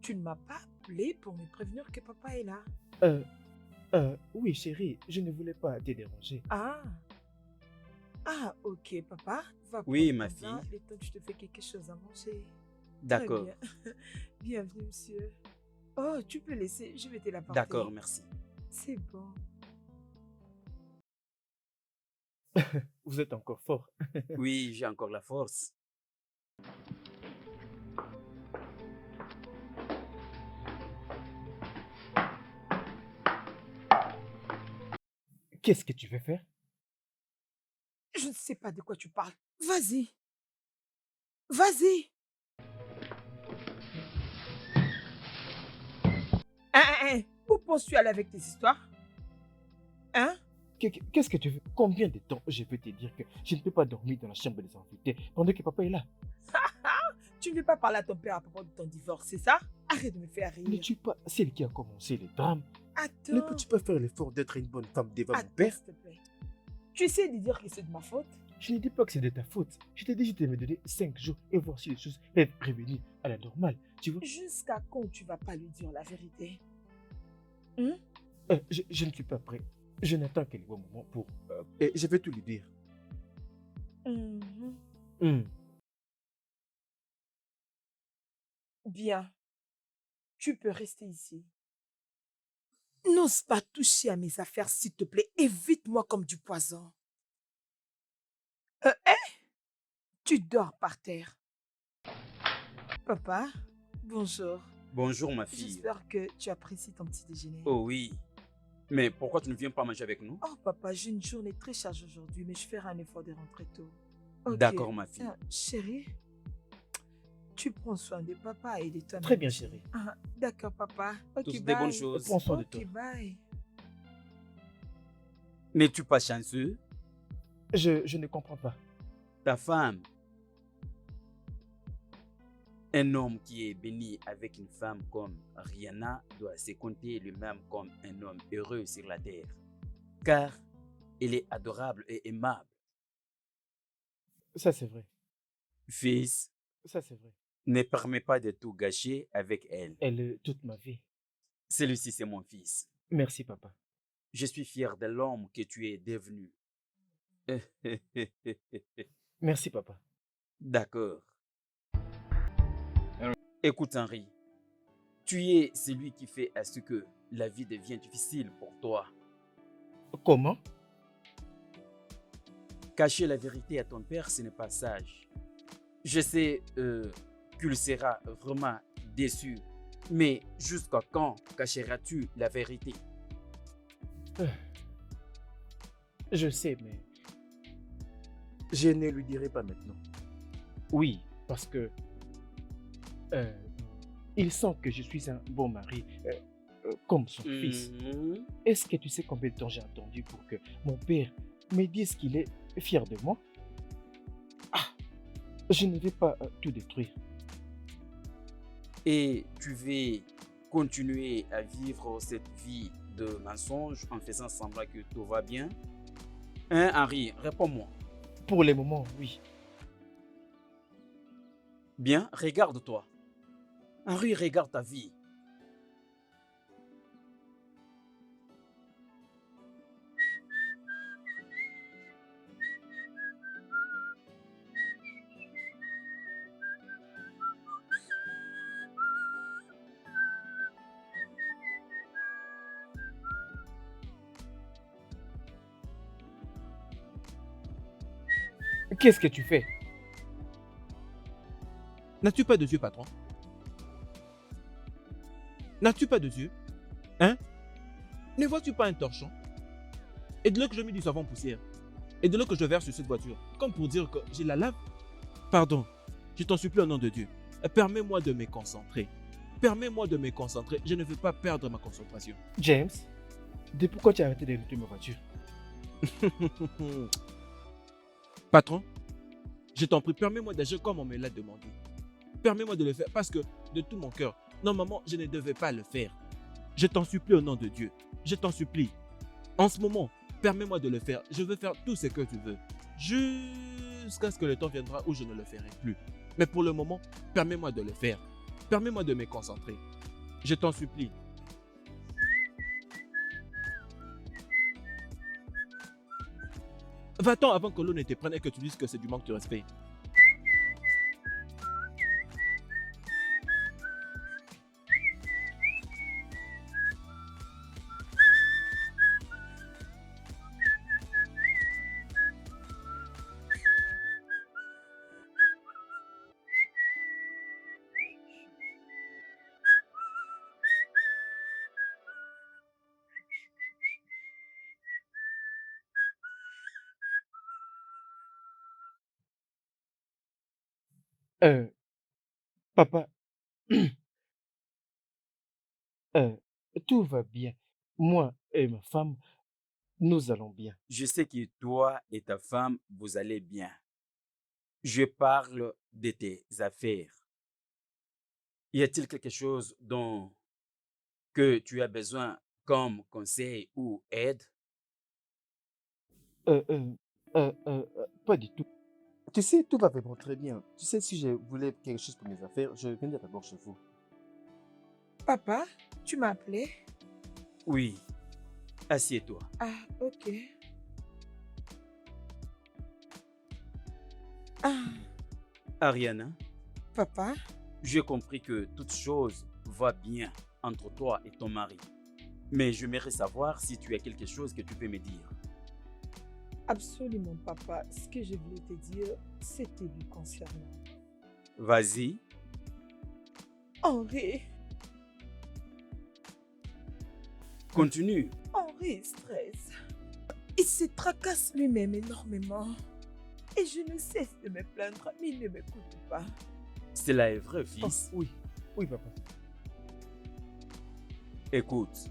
Tu ne m'as pas appelé pour me prévenir que papa est là. Oui, chérie, je ne voulais pas te déranger. Ah, ok, papa. Va Oui, prendre ma ton bain, fille. le temps que tu te fais quelque chose à manger. Très D'accord. bien. Bienvenue, monsieur. Oh, tu peux laisser, je vais te D'accord, l'apporter. merci. C'est bon. Vous êtes encore fort. Oui, j'ai encore la force. Qu'est-ce que tu veux faire? Je ne sais pas de quoi tu parles. Vas-y. Vas-y. Où penses-tu aller avec tes histoires? Hein? Qu'est-ce que tu veux? Combien de temps je vais te dire que je ne peux pas dormir dans la chambre des invités pendant que papa est là? Tu ne veux pas parler à ton père à propos de ton divorce, c'est ça? Arrête de me faire Ne rire. tue pas celle qui a commencé le drame. Ne Attends. peux-tu pas faire l'effort d'être une bonne femme devant mon Attends, père? s'il te plaît. Tu essaies de dire que c'est de ma faute? Je ne dis pas que c'est de ta faute. Je t'ai dit, je t'ai me donné 5 jours et voir si les choses peuvent revenir à la normale. Tu vois? Jusqu'à quand tu vas pas lui dire la vérité? Je ne suis pas prêt. Je n'attends que le bon moment pour... et je vais tout lui dire. Mhm. Bien. Tu peux rester ici. N'ose pas toucher à mes affaires, s'il te plaît. Évite-moi comme du poison. Tu dors par terre. Papa, bonjour. Bonjour, ma fille. J'espère que tu apprécies ton petit déjeuner. Oh oui. Mais pourquoi tu ne viens pas manger avec nous? Oh, papa, j'ai une journée très chargée aujourd'hui, mais je ferai un effort de rentrer tôt. Ok. D'accord, ma fille. Chérie, tu prends soin de papa et de toi. Très bien, chérie. D'accord, papa. Ok, Tous des bye. bonnes choses. Prends soin de toi. Ok, bye. N'es-tu pas chanceux? Je ne comprends pas. Ta femme. Un homme qui est béni avec une femme comme Rihanna doit se compter lui-même comme un homme heureux sur la terre, car il est adorable et aimable. Ça, c'est vrai. Fils, Ça, c'est vrai. ne permets pas de tout gâcher avec elle. Elle est toute ma vie. Celui-ci, c'est mon fils. Merci, papa. Je suis fier de l'homme que tu es devenu. Merci, papa. D'accord. Écoute, Henri, tu es celui qui fait à ce que la vie devienne difficile pour toi. Comment? Cacher la vérité à ton père, ce n'est pas sage. Je sais qu'il sera vraiment déçu, mais jusqu'à quand cacheras-tu la vérité? Je sais, mais je ne lui dirai pas maintenant. Oui, parce que il sent que je suis un bon mari, comme son fils. Mhm. Est-ce que tu sais combien de temps j'ai attendu pour que mon père me dise qu'il est fier de moi? Ah, je ne vais pas tout détruire. Et tu veux continuer à vivre cette vie de mensonge en faisant semblant que tout va bien? Hein, Henri, réponds-moi. Pour le moment, oui. Bien, regarde-toi. Henri, regarde ta vie. Qu'est-ce que tu fais? N'as-tu pas de yeux, patron? N'as-tu pas de yeux? Hein? Ne vois-tu pas un torchon? Et de là que je mets du savon poussière. Et de là que je verse sur cette voiture. Comme pour dire que j'ai la lave. Pardon, je t'en supplie au nom de Dieu. Permets-moi de me concentrer. Permets-moi de me concentrer. Je ne veux pas perdre ma concentration. James, depuis pourquoi tu as arrêté de nettoyer ma voiture? Patron, je t'en prie, permets-moi d'agir comme on me l'a demandé. Permets-moi de le faire parce que de tout mon cœur, normalement, je ne devais pas le faire. Je t'en supplie au nom de Dieu. Je t'en supplie. En ce moment, permets-moi de le faire. Je veux faire tout ce que tu veux. Jusqu'à ce que le temps viendra où je ne le ferai plus. Mais pour le moment, permets-moi de le faire. Permets-moi de me concentrer. Je t'en supplie. Va-t'en avant que l'eau ne te prenne et que tu dises que c'est du manque de respect. Euh, Papa, euh, tout va bien. Moi et ma femme, nous allons bien. Je sais que toi et ta femme, vous allez bien. Je parle de tes affaires. Y a-t-il quelque chose dont que tu as besoin comme conseil ou aide? Euh, euh, Pas du tout. Tu sais, tout va vraiment très bien. Tu sais, si je voulais quelque chose pour mes affaires, je viendrai d'abord chez vous. Papa, tu m'as appelé? Oui, assieds-toi. Ah, ok. Ah, Ariana, papa, j'ai compris que toute chose va bien entre toi et ton mari. Mais j'aimerais savoir si tu as quelque chose que tu peux me dire. absolument papa. Ce que je voulais te dire, c'était lui concernant. Vas-y. Henri, Continue. Henri stresse. Il se tracasse lui-même énormément. Et je ne cesse de me plaindre, mais il ne m'écoute pas. Cela est vrai, Oh, fils. oui, oui, papa. Écoute,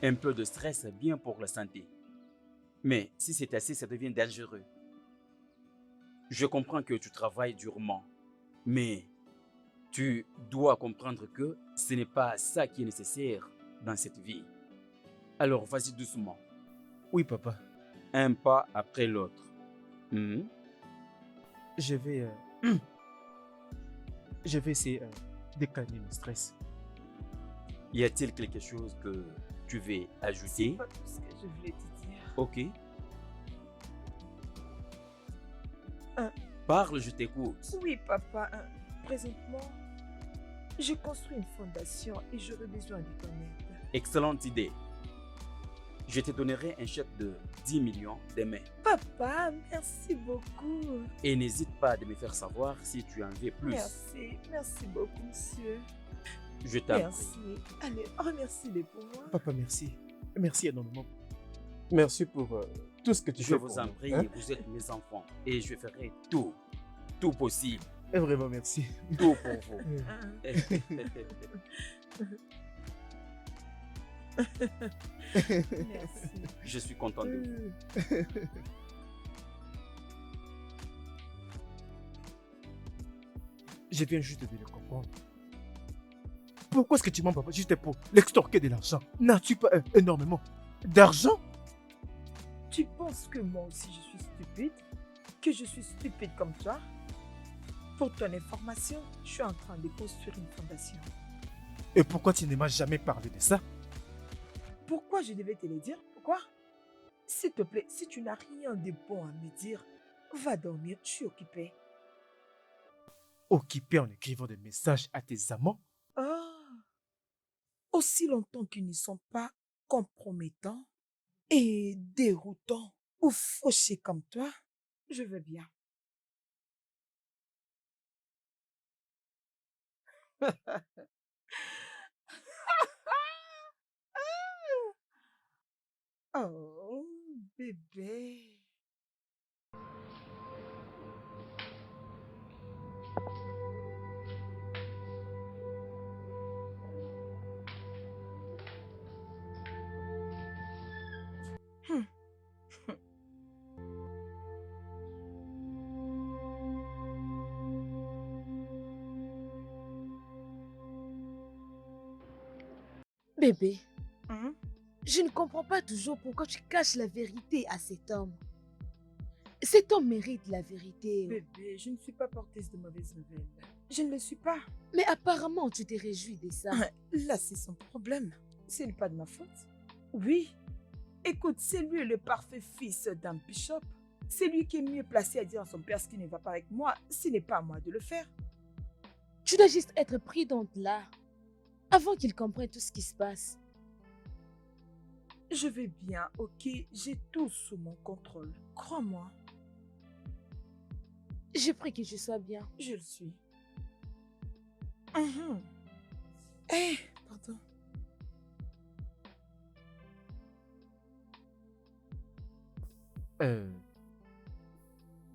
un peu de stress est bien pour la santé. Mais si c'est assez, ça devient dangereux. Je comprends que tu travailles durement, mais tu dois comprendre que ce n'est pas ça qui est nécessaire dans cette vie. Alors vas-y doucement, Oui, papa. un pas après l'autre. Mhm. Je vais, je vais essayer de calmer le stress. Y a-t-il quelque chose que tu veux C'est ajouter? pas tout ce que je voulais te dire. Ok. Hein. Parle, je t'écoute. Oui, papa. Présentement, je construis une fondation et j'aurais besoin de ton aide. Excellente idée. Je te donnerai un chèque de 10 millions demain. Papa, merci beaucoup. Et n'hésite pas de me faire savoir si tu en veux plus. Merci, merci beaucoup, monsieur. Je t'en prie. Merci. Allez, remercie-les pour moi. Papa, merci. Merci énormément. Merci pour tout ce que tu Je fais vous pour en nous, prie, hein. vous êtes mes enfants et je ferai tout possible, Et vraiment, merci. tout pour vous. Merci. Je suis content de vous. Je viens juste de le comprendre. Pourquoi est-ce que tu mens, papa, juste pour l'extorquer de l'argent? N'as-tu pas énormément d'argent? Tu penses que moi aussi je suis stupide? Que je suis stupide comme toi? Pour ton information, je suis en train de construire une fondation. Et pourquoi tu ne m'as jamais parlé de ça? Pourquoi je devais te le dire? Pourquoi? S'il te plaît, si tu n'as rien de bon à me dire, va dormir, je suis occupée. Occupé en écrivant des messages à tes amants? Ah, aussi longtemps qu'ils ne sont pas compromettants et déroutants ou fauchés comme toi, je veux bien. Oh, bébé. Hmm. Bébé, Hmm? je ne comprends pas toujours pourquoi tu caches la vérité à cet homme. Cet homme mérite la vérité. Bébé, je ne suis pas porteuse de mauvaises nouvelles. Je ne le suis pas. Mais apparemment, tu t'es réjoui de ça. Là, c'est son problème. Ce n'est pas de ma faute. Oui, Écoute, c'est lui le parfait fils d'un bishop. C'est lui qui est mieux placé à dire à son père ce qui ne va pas avec moi, s'il n'est pas à moi de le faire. Tu dois juste être prudente là, avant qu'il comprenne tout ce qui se passe. Je vais bien, ok? J'ai tout sous mon contrôle. Crois-moi, Je prie que je sois bien. je le suis. Mhm. Eh, pardon.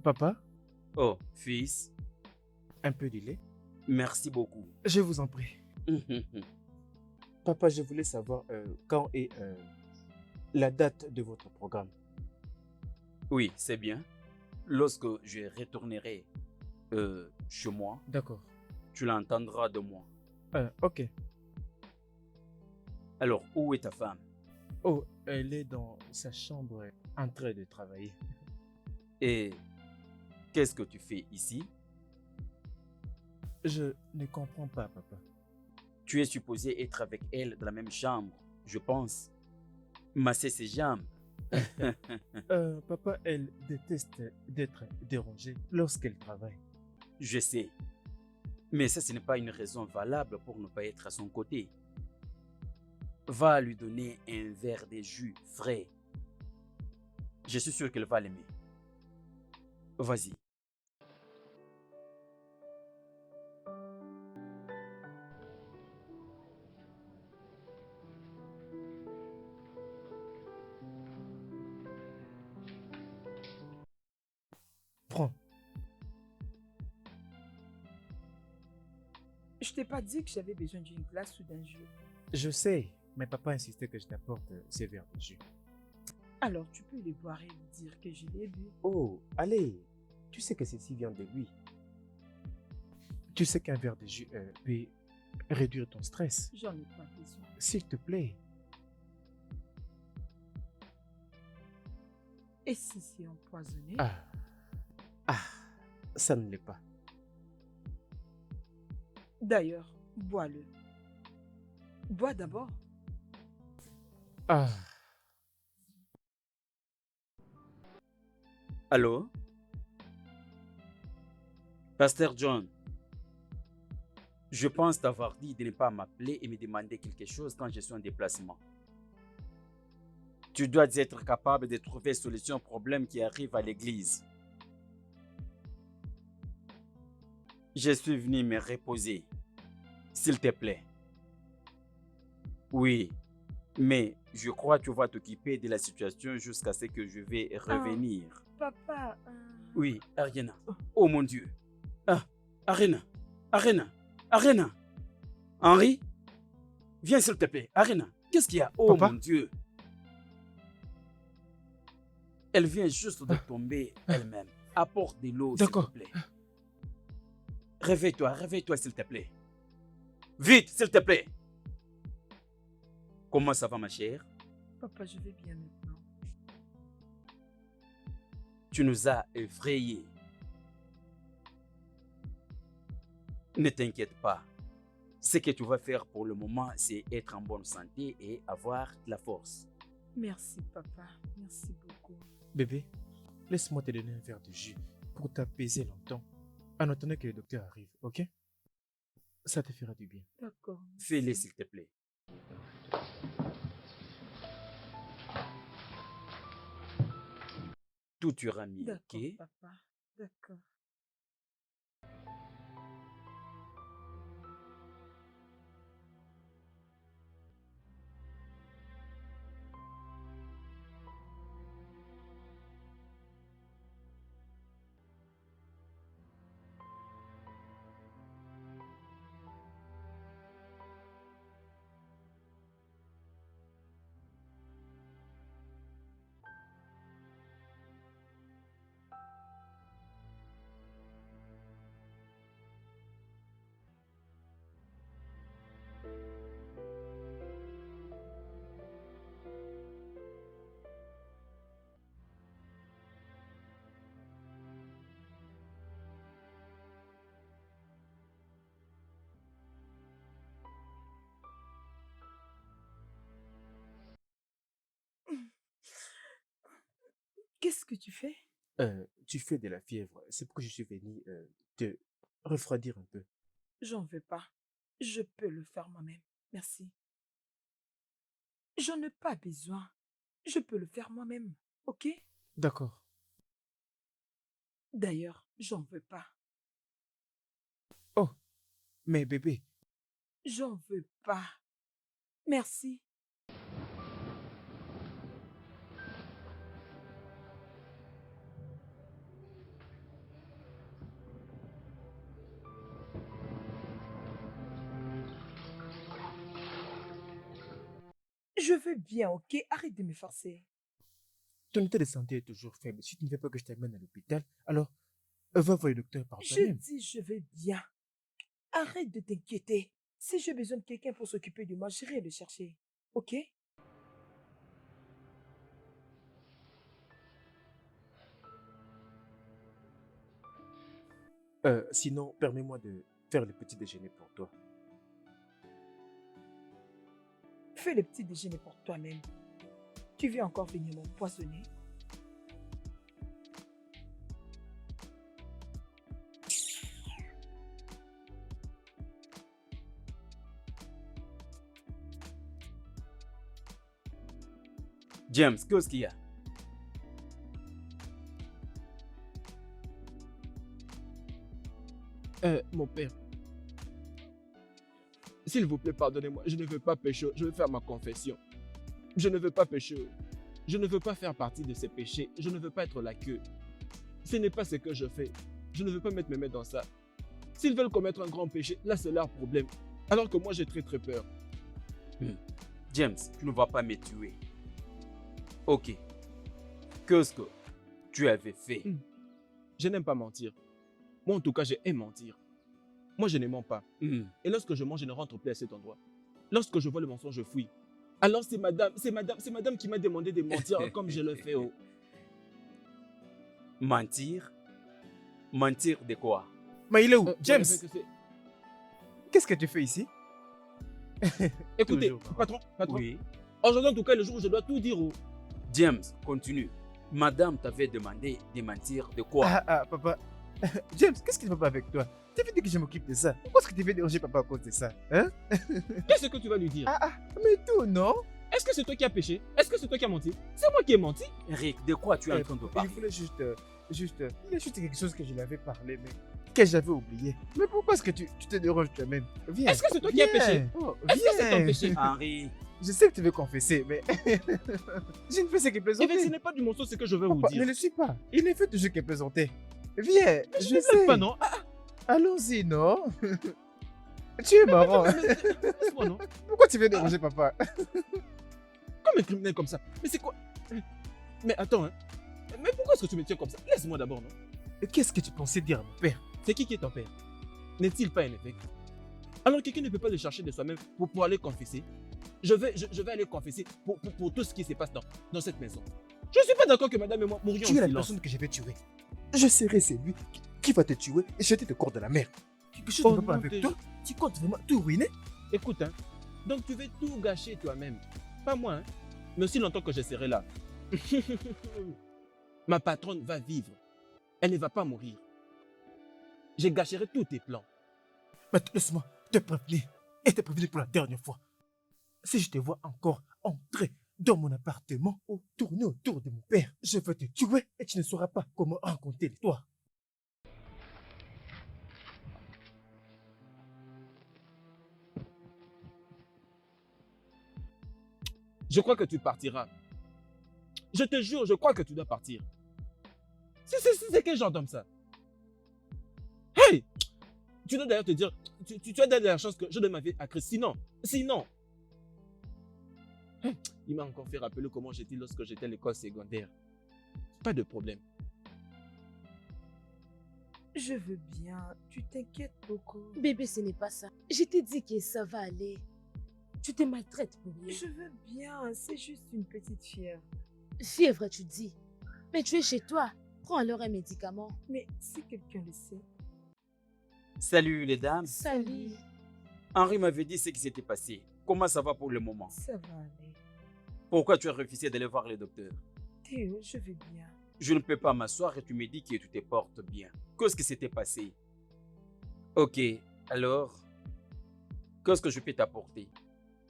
Papa, Oh, fils, un peu de lait. merci beaucoup. Je vous en prie. Papa, je voulais savoir quand est la date de votre programme. Oui, c'est bien. Lorsque je retournerai chez moi, D'accord. tu l'entendras de moi. Ok. Alors, où est ta femme? Oh, elle est dans sa chambre en train de travailler. Et qu'est-ce que tu fais ici? Je ne comprends pas, papa. Tu es supposé être avec elle dans la même chambre, je pense. Masser ses jambes. Papa, elle déteste d'être dérangée lorsqu'elle travaille. Je sais. Mais ça, ce n'est pas une raison valable pour ne pas être à son côté. Va lui donner un verre de jus frais. Je suis sûr qu'elle va l'aimer. Vas-y. Prends. Je t'ai pas dit que j'avais besoin d'une glace ou d'un jus. Je sais, mais papa insistait que je t'apporte ces verres de jus. Alors tu peux les boire et lui dire que je l'ai bu. Oh, allez. Tu sais que ceci vient de lui. Tu sais qu'un verre de jus peut réduire ton stress. J'en ai pas besoin. S'il te plaît. Et si c'est empoisonné? Ah, ça ne l'est pas. D'ailleurs, bois-le. Bois d'abord. Ah, Allô? Pasteur John, je pense t'avoir dit de ne pas m'appeler et me demander quelque chose quand je suis en déplacement. Tu dois être capable de trouver solution aux problèmes qui arrivent à l'église. Je suis venu me reposer, s'il te plaît. Oui, mais je crois que tu vas t'occuper de la situation jusqu'à ce que je vais revenir. Papa, Oui, Ariana. Oh mon Dieu. Ah, Arena. Arena. Arena. Henri, viens s'il te plaît. Arena, qu'est-ce qu'il y a? Oh Papa? mon Dieu. Elle vient juste de tomber elle-même. Apporte de l'eau, s'il te D'accord. plaît. Réveille-toi, s'il te plaît. Vite, s'il te plaît. Comment ça va, ma chère? papa, je vais bien maintenant. Tu nous as effrayés. Ne t'inquiète pas. Ce que tu vas faire pour le moment, c'est être en bonne santé et avoir de la force. Merci, papa. Merci beaucoup. Bébé, laisse-moi te donner un verre de jus pour t'apaiser longtemps en attendant que le docteur arrive, ok? Ça te fera du bien. D'accord. Fais-le, s'il te plaît. Tout ira mieux, D'accord, ok? papa. D'accord. Qu'est-ce que tu fais? Tu fais de la fièvre. C'est pourquoi je suis venu te refroidir un peu. J'en veux pas. Je peux le faire moi-même. Merci. J'en ai pas besoin. Je peux le faire moi-même. Ok? D'accord. D'ailleurs, j'en veux pas. Oh, mais bébé, J'en veux pas. Merci. Je veux bien, ok? Arrête de me forcer. ton état de santé est toujours faible. Si tu ne veux pas que je t'amène à l'hôpital, alors va voir le docteur par Je toi-même. dis je vais bien. Arrête de t'inquiéter. Si j'ai besoin de quelqu'un pour s'occuper de moi, j'irai le chercher. Ok? Sinon, permets-moi de faire le petit déjeuner pour toi. Fais le petit déjeuner pour toi-même. Tu veux encore venir m'empoisonner? James, qu'est-ce qu'il y a? Mon père, s'il vous plaît, pardonnez-moi. Je ne veux pas pécher. Je veux faire ma confession. Je ne veux pas pécher. Je ne veux pas faire partie de ces péchés. Je ne veux pas être la queue. Ce n'est pas ce que je fais. Je ne veux pas mettre mes mains dans ça. S'ils veulent commettre un grand péché, là c'est leur problème. Alors que moi j'ai très très peur. James, tu ne vas pas me tuer. Ok. Qu'est-ce que tu avais fait? Je n'aime pas mentir. Moi en tout cas, j'aime mentir. Moi je ne mens pas. Et lorsque je mens, je ne rentre plus à cet endroit. Lorsque je vois le mensonge, je fuis. Alors c'est madame qui m'a demandé de mentir comme je le fais. Oh. Mentir? Mentir de quoi? Mais il est où? Vous James, savez que c'est- qu'est-ce que tu fais ici? Écoutez, Toujours pas. patron, Oui. aujourd'hui en tout cas, le jour où je dois tout dire. Oh. James, continue. Madame t'avait demandé de mentir de quoi? Papa. James, qu'est-ce qui ne va pas avec toi? Tu avais dit que je m'occupe de ça. Pourquoi est-ce que tu veux déranger papa à cause de ça? Hein? Qu'est-ce que tu vas lui dire? Mais tout, non? Est-ce que c'est toi qui as péché? Est-ce que c'est toi qui as menti? C'est moi qui ai menti. Eric, de quoi tu es en train de Il parler? voulait juste, il y a juste quelque chose que je lui avais parlé, mais que j'avais oublié. Mais pourquoi est-ce que tu te déranges toi-même? Viens. Est-ce que c'est toi qui as péché? Oh, Est-ce que c'est ton viens. péché? Henri, Je sais que tu veux confesser, mais je ne fais ce que Eh bien, plaisanter. ce n'est pas du mensonge ce que je veux vous Papa, ne dire. le suis pas. Il ne fait toujours que plaisanter. Viens, Je je ne sais. blague pas, non? Allons-y, non? Tu es marrant. Laisse-moi, non? Pourquoi tu veux déranger papa? Comme un criminel comme ça. Mais c'est quoi? Mais attends, hein. Mais pourquoi est-ce que tu me tiens comme ça? Laisse-moi d'abord, non? Qu'est-ce que tu pensais dire à mon père? C'est qui est ton père? N'est-il pas un évêque? Alors quelqu'un ne peut pas le chercher de soi-même pour aller confesser. Je vais aller confesser pour tout ce qui se passe dans cette maison. Je ne suis pas d'accord que madame et moi mourions Tu es en la silence. personne que je vais tuer. Je serai celui qui va te tuer et jeter le corps de la mer. Quelque chose Oh ne va pas non, avec t'es- toi? Tu comptes vraiment tout ruiner? Écoute, hein. Donc tu veux tout gâcher toi-même. Pas moi, hein. Mais aussi longtemps que je serai là. Ma patronne va vivre. Elle ne va pas mourir. Je gâcherai tous tes plans. Mais laisse-moi te prévenir et te prévenir pour la dernière fois. Si je te vois encore entrer dans mon appartement ou tourner autour de mon père, je vais te tuer et tu ne sauras pas comment raconter l'histoire. Je crois que tu partiras. Je te jure, je crois que tu dois partir. C'est quel genre d'homme ça? Hey! Tu dois d'ailleurs te dire, tu as d'ailleurs la chance que je donne ma vie à Christ. Sinon. Hey, il m'a encore fait rappeler comment j'étais lorsque j'étais à l'école secondaire. Pas de problème. Je veux bien. Tu t'inquiètes beaucoup. Bébé, ce n'est pas ça. Je t'ai dit que ça va aller. Tu te maltraites pour rien. Je veux bien. C'est juste une petite fièvre. Fièvre, tu dis. Mais tu es chez toi. Prends alors un médicament. Mais si quelqu'un le sait. salut les dames. Salut. Henri m'avait dit ce qui s'était passé. Comment ça va pour le moment? Ça va aller. Pourquoi tu as refusé d'aller voir le docteur? Théo, je vais bien. Je ne peux pas m'asseoir et tu me dis que tu te portes bien. Qu'est-ce qui s'était passé? Ok, alors, qu'est-ce que je peux t'apporter?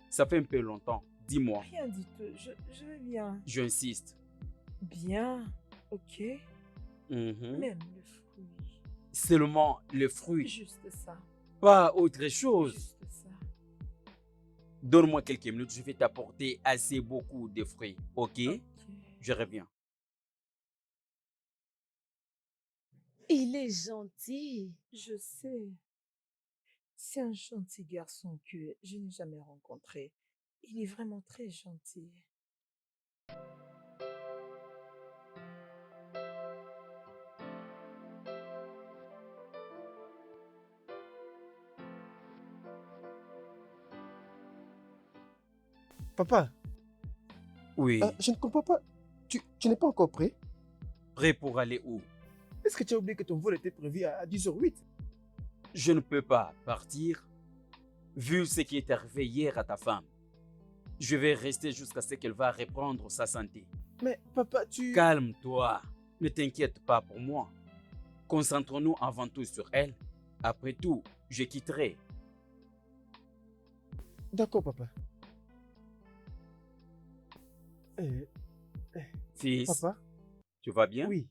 Ça fait un peu longtemps. Dis-moi. Rien du tout. Je vais bien. J'insiste. Bien. Ok. Mhm. Même le fruit. Seulement le fruit, Juste ça. pas autre chose. Juste ça. Donne-moi quelques minutes, je vais t'apporter assez beaucoup de fruits. Ok? Ok. Je reviens. Il est gentil. Je sais. C'est un gentil garçon que je n'ai jamais rencontré. Il est vraiment très gentil. Papa, Oui. je ne comprends pas. Tu n'es pas encore prêt? Prêt pour aller où? Est-ce que tu as oublié que ton vol était prévu à 10h08? Je ne peux pas partir vu ce qui est arrivé hier à ta femme. Je vais rester jusqu'à ce qu'elle va reprendre sa santé. Mais papa, tu... Calme-toi. Ne t'inquiète pas pour moi. Concentrons-nous avant tout sur elle. Après tout, je quitterai. D'accord, papa. Fils, Papa? tu vas bien? Oui.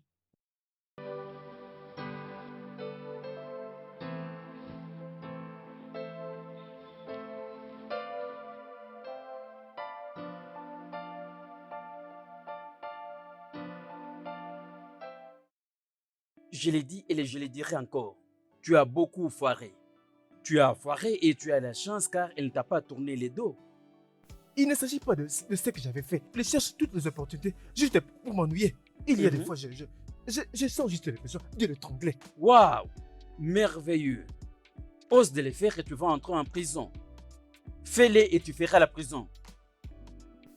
Je l'ai dit et je le dirai encore. Tu as beaucoup foiré. Tu as foiré et tu as la chance car elle ne t'a pas tourné les dos. Il ne s'agit pas de ce que j'avais fait. Je cherche toutes les opportunités juste pour m'ennuyer. Il y a des fois, je sens juste l'impression de l'étrangler. Waouh! Merveilleux. Ose de les faire et tu vas entrer en prison. Fais-les et tu feras la prison.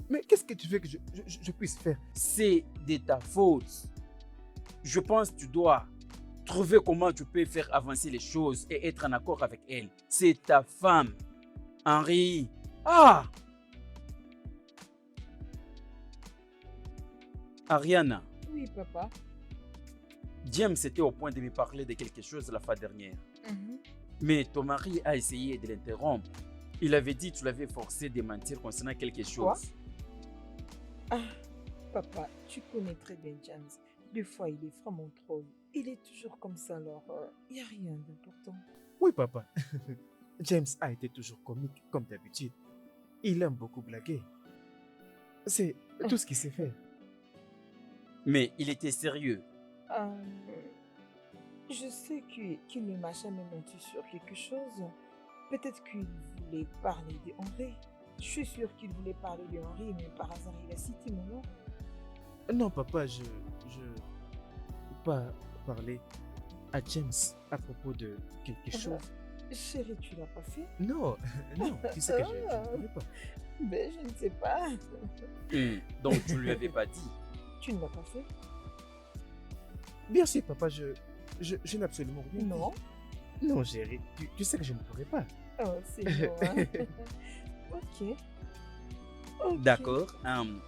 Mais qu'est-ce que tu veux que je puisse faire? C'est de ta faute. Je pense que tu dois trouver comment tu peux faire avancer les choses et être en accord avec elle. C'est ta femme. Henri. Ah! Ariana, Oui, papa. James était au point de me parler de quelque chose la fois dernière. Mais ton mari a essayé de l'interrompre. Il avait dit que tu l'avais forcé de mentir concernant quelque chose. Quoi? Ah, papa, tu connais très bien James. Des fois, il est vraiment trop. Il est toujours comme ça, alors il n'y a rien d'important. Oui, papa. James a été toujours comique, comme d'habitude. Il aime beaucoup blaguer. C'est tout ce qu'il sait faire. Mais il était sérieux. Je sais qu'il ne m'a jamais menti sur quelque chose. Peut-être qu'il voulait parler de Henri. Je suis sûre qu'il voulait parler de Henri, mais par hasard, il a cité mon nom. Non, papa, je peux pas parler à James à propos de quelque chose. Chérie, tu l'as pas fait? Non, non, tu sais que je ne pourrais pas. Ben, je ne sais pas. Donc tu ne lui avais pas dit. Tu ne l'as pas fait? Bien sûr, papa, je n'ai absolument rien dit. Non. Non, chérie, tu sais que je ne pourrais pas. Oh, c'est bon, hein? Ok. Ok. D'accord.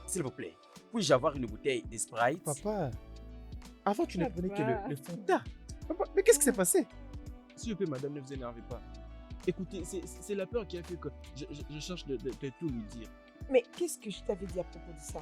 S'il vous plaît, puis-je avoir une bouteille de Sprite? Papa, avant tu ne Papa. prenais que le Fanta. Papa, mais qu'est-ce qui s'est passé? S'il vous plaît, madame, ne vous énervez pas. Écoutez, c'est la peur qui a fait que je cherche de tout lui dire. Mais qu'est-ce que je t'avais dit à propos de ça?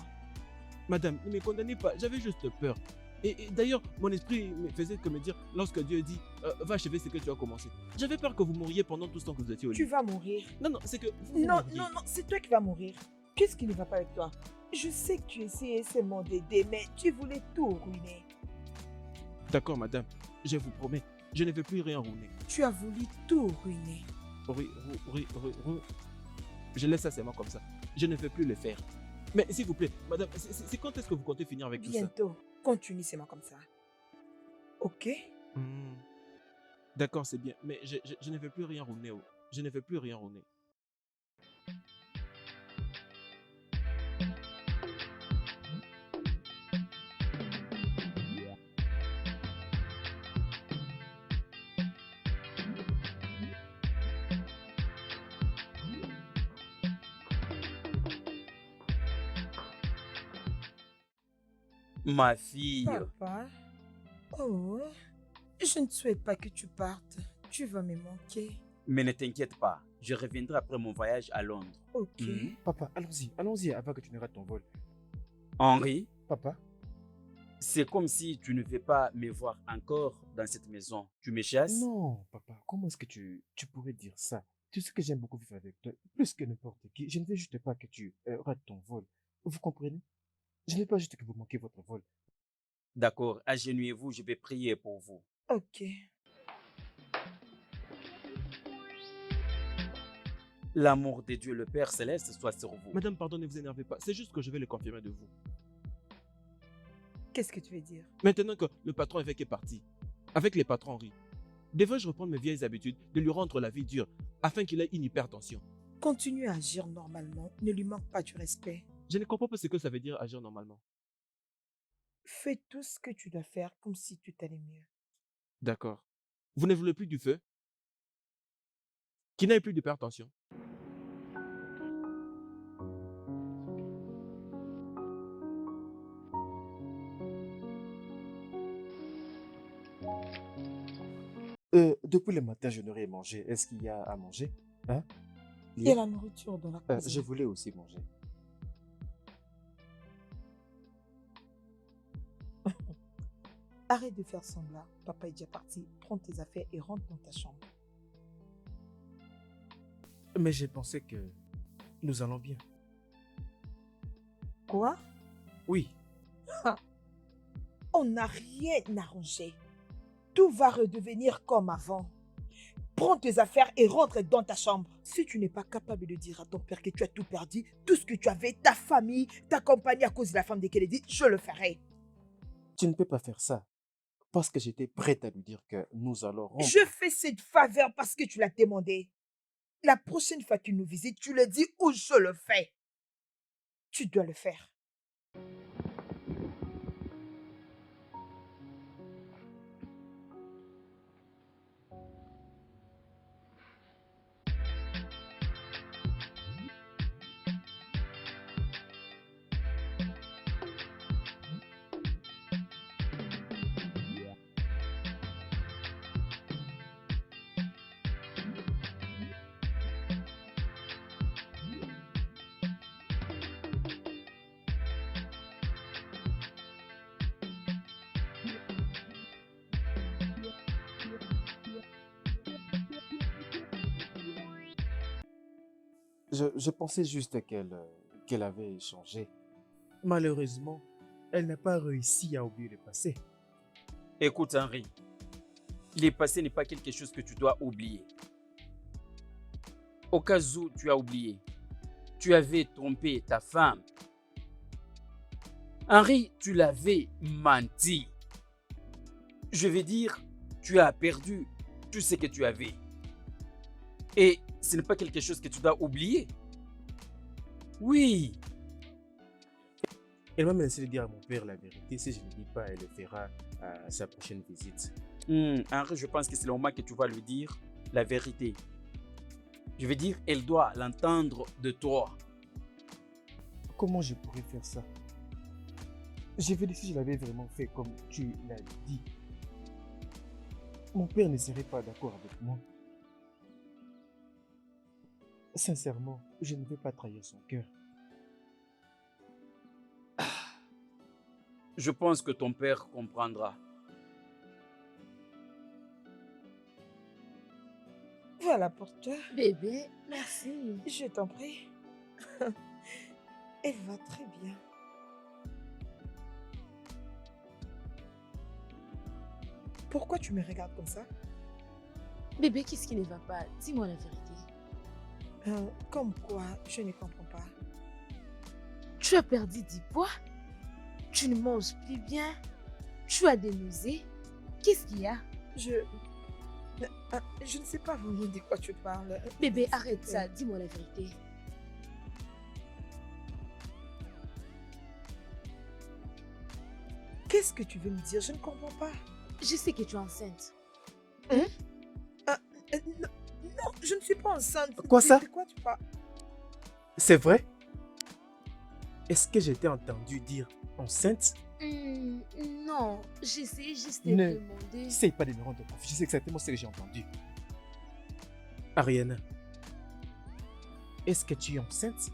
Madame, ne me condamnez pas, j'avais juste peur. Et d'ailleurs, mon esprit me faisait que me dire, lorsque Dieu dit, va achever ce que tu as commencé. J'avais peur que vous mouriez pendant tout ce temps que vous étiez au lit. Tu vas mourir. Non, non, c'est que vous Non, mouriez. non, non, c'est toi qui vas mourir. Qu'est-ce qui ne va pas avec toi? Je sais que tu essayais seulement d'aider, mais tu voulais tout ruiner. D'accord, madame, je vous promets, je ne vais plus rien ruiner. Tu as voulu tout ruiner. Je laisse ça seulement comme ça. Je ne vais plus le faire. Mais s'il vous plaît, madame, c'est quand est-ce que vous comptez finir avec tout ça? Bientôt. Continue seulement comme ça. Ok? Hmm. D'accord, c'est bien. Mais je ne vais plus rien ruiner. Je ne vais plus rien ruiner. Ma fille. Papa. Oh, je ne souhaite pas que tu partes. Tu vas me manquer. Mais ne t'inquiète pas, je reviendrai après mon voyage à Londres. Ok. Papa, allons-y avant que tu ne rates ton vol. Henri, Papa, c'est comme si tu ne veux pas me voir encore dans cette maison. Tu me chasses? non, papa, comment est-ce que tu pourrais dire ça? Tu sais que j'aime beaucoup vivre avec toi, plus que n'importe qui. Je ne veux juste pas que tu rates ton vol. Vous comprenez? Je ne veux pas juste que vous manquiez votre vol. D'accord, agenouillez-vous, je vais prier pour vous. Ok. L'amour de Dieu le Père Céleste soit sur vous. Madame, pardon, ne vous énervez pas. C'est juste que je vais le confirmer de vous. Qu'est-ce que tu veux dire? Maintenant que le patron évêque est parti, avec les patrons Henri, devrais-je reprendre mes vieilles habitudes de lui rendre la vie dure afin qu'il ait une hypertension? Continue à agir normalement. Ne lui manque pas du respect. Je ne comprends pas ce que ça veut dire agir normalement. Fais tout ce que tu dois faire comme si tu t'allais mieux. D'accord. Vous ne voulez plus du feu? Qui n'ait plus d'hypertension? Depuis le matin, je n'aurais mangé. Est-ce qu'il y a à manger? Hein? Il y a la nourriture dans la cuisine. Je voulais aussi manger. Arrête de faire semblant. Papa est déjà parti. Prends tes affaires et rentre dans ta chambre. Mais j'ai pensé que nous allons bien. Quoi? Oui, On n'a rien arrangé. Tout va redevenir comme avant. Prends tes affaires et rentre dans ta chambre. Si tu n'es pas capable de dire à ton père que tu as tout perdu, tout ce que tu avais, ta famille, ta compagnie à cause de la femme de Kennedy, je le ferai. tu ne peux pas faire ça. Parce que j'étais prête à lui dire que nous allons rompre. Je fais cette faveur parce que tu l'as demandé. La prochaine fois qu'il nous visite, tu le dis ou je le fais. Tu dois le faire. Je pensais juste qu'elle avait changé. Malheureusement, elle n'a pas réussi à oublier le passé. Écoute Henri, le passé n'est pas quelque chose que tu dois oublier. Au cas où tu as oublié, tu avais trompé ta femme. Henri, tu l'avais menti. Je vais dire, tu as perdu tout ce que tu avais. Et ce n'est pas quelque chose que tu dois oublier. Oui, Elle m'a menacé de dire à mon père la vérité. Si je ne le dis pas, elle le fera à sa prochaine visite. Henri, je pense que c'est le moment que tu vas lui dire la vérité. Je veux dire, elle doit l'entendre de toi. Comment je pourrais faire ça? Je vais dire si je l'avais vraiment fait comme tu l'as dit. Mon père ne serait pas d'accord avec moi. Sincèrement, je ne veux pas trahir son cœur. Je pense que ton père comprendra. Voilà pour toi. Bébé, merci. Je t'en prie. Elle va très bien. Pourquoi tu me regardes comme ça? Bébé, qu'est-ce qui ne va pas? Dis-moi la vérité. Comme quoi, je ne comprends pas. Tu as perdu du poids? Tu ne manges plus bien? Tu as des nausées? Qu'est-ce qu'il y a? Je ne sais pas vraiment de quoi tu parles. Bébé, arrête ça. Dis-moi la vérité. Qu'est-ce que tu veux me dire? Je ne comprends pas. Je sais que tu es enceinte. Non, non, je ne suis pas enceinte. Quoi ça? De quoi tu parles? C'est vrai? Est-ce que j'ai été entendu dire enceinte? Non, j'essaie juste de Ne demander. Essaye pas de me rendre confiance. Je sais exactement ce que j'ai entendu. Ariana, est-ce que tu es enceinte?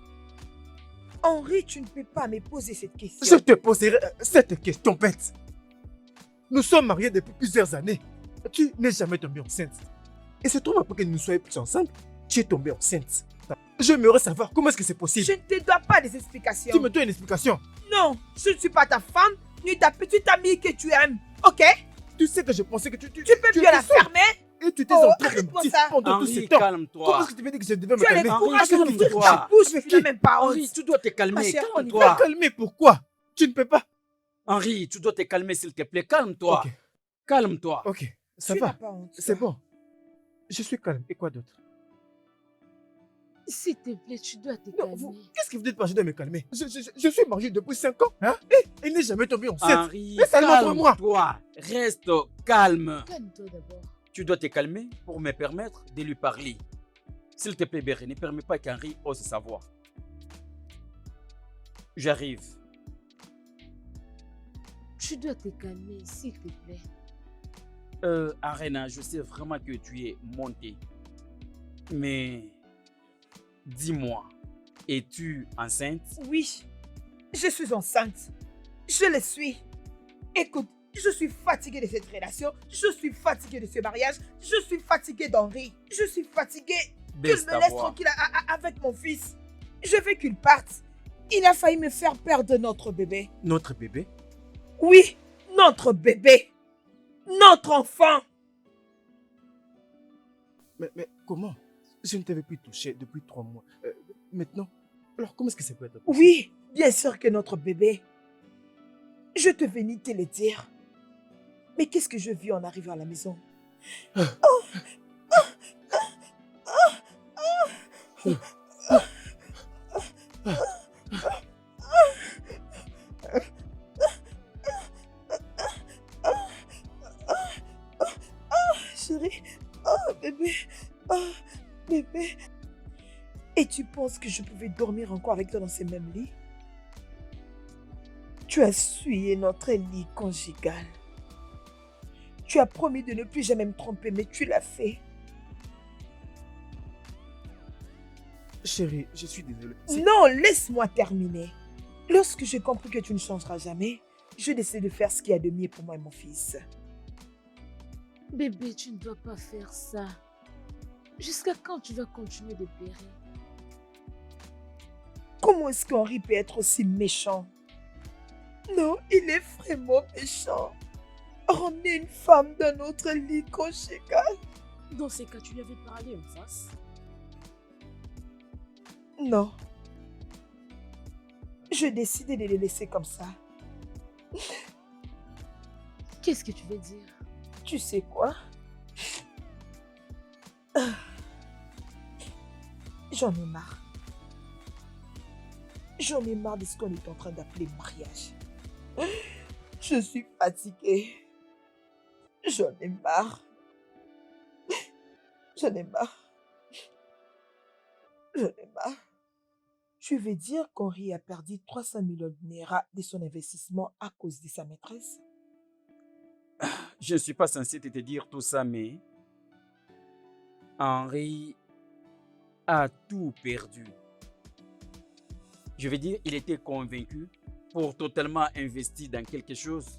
Henri, tu ne peux pas me poser cette Je question. te poserai cette question bête. Nous sommes mariés depuis plusieurs années. Tu n'es jamais tombée enceinte. Et c'est trop après que nous ne soyons plus ensemble, tu es tombée enceinte. J'aimerais savoir comment est-ce que c'est possible. Je ne te dois pas des explications. Tu me donnes une explication. Non, je ne suis pas ta femme, ni ta petite amie que tu aimes. Ok? Tu sais que je pensais que tu Tu peux bien la étais seule. fermer. Et tu t'es Oh, en train de arrête-moi mentir ça. pendant tous Henri, ces temps. Comment calme-toi. est-ce que tu m'as dit que je devais me Tu as le calmer? Henri, courage de calme-toi. m'ouvrir ta bouche, Avec tu n'as qui? même pas honte. Henri, tu dois te Ma calmer. chère, on y Pas va. Calme-toi. calmer, pourquoi? Tu ne peux pas. Henri, tu dois te calmer, s'il te plaît. Calme-toi. Ok, Calme-toi. ok, ça Tu n'as va. pas honte. C'est bon. Je suis calme. Et quoi d'autre? S'il te plaît, tu dois te Non, vous, calmer. qu'est-ce que vous dites par je dois me calmer? Je suis marié depuis 5 ans. Hein? Et elle n'est jamais tombée enceinte. Henri, Mais ça montre moi. calme-toi. Reste calme. Calme-toi d'abord. Tu dois te calmer pour me permettre de lui parler. S'il te plaît, Berry, ne permets pas qu'Henri ose savoir. J'arrive. Tu dois te calmer, s'il te plaît. Arena, je sais vraiment que tu es montée. Mais dis-moi, es-tu enceinte? Oui, je suis enceinte. Je le suis. Écoute, je suis fatiguée de cette relation. Je suis fatiguée de ce mariage. Je suis fatiguée d'Henri. Je suis fatiguée Baisse qu'il ta me laisse voix. tranquille avec mon fils. Je veux qu'il parte. Il a failli me faire perdre notre bébé. Notre bébé? Oui, notre bébé. Notre enfant. Mais comment? Je ne t'avais plus touché depuis 3 mois. Maintenant, alors comment est-ce que ça peut être possible? Oui, bien sûr que notre bébé. Je te venais te le dire. Mais qu'est-ce que je vis en arrivant à la maison? Chérie, bébé, bébé. Et tu penses que je pouvais dormir encore avec toi dans ce même lit? Tu as souillé notre lit conjugal. Tu as promis de ne plus jamais me tromper, mais tu l'as fait. Chérie, je suis désolé. Non, laisse-moi terminer. Lorsque j'ai compris que tu ne changeras jamais, je décide de faire ce qu'il y a de mieux pour moi et mon fils. Bébé, tu ne dois pas faire ça. Jusqu'à quand tu vas continuer de pleurer? Comment est-ce qu'Henri peut être aussi méchant? Non, il est vraiment méchant. Ramener une femme dans notre lit conjugal. Dans ces cas, tu lui avais parlé en face. Non. Je décidé de les laisser comme ça. Qu'est-ce que tu veux dire? Tu sais quoi? J'en ai marre. J'en ai marre de ce qu'on est en train d'appeler mariage. Je suis fatiguée. J'en ai marre. J'en ai marre. J'en ai marre. Tu veux dire qu'Henri a perdu 300 millions de Naira de son investissement à cause de sa maîtresse? Je ne suis pas censé te dire tout ça, mais Henri a tout perdu. Je veux dire, il était convaincu pour totalement investir dans quelque chose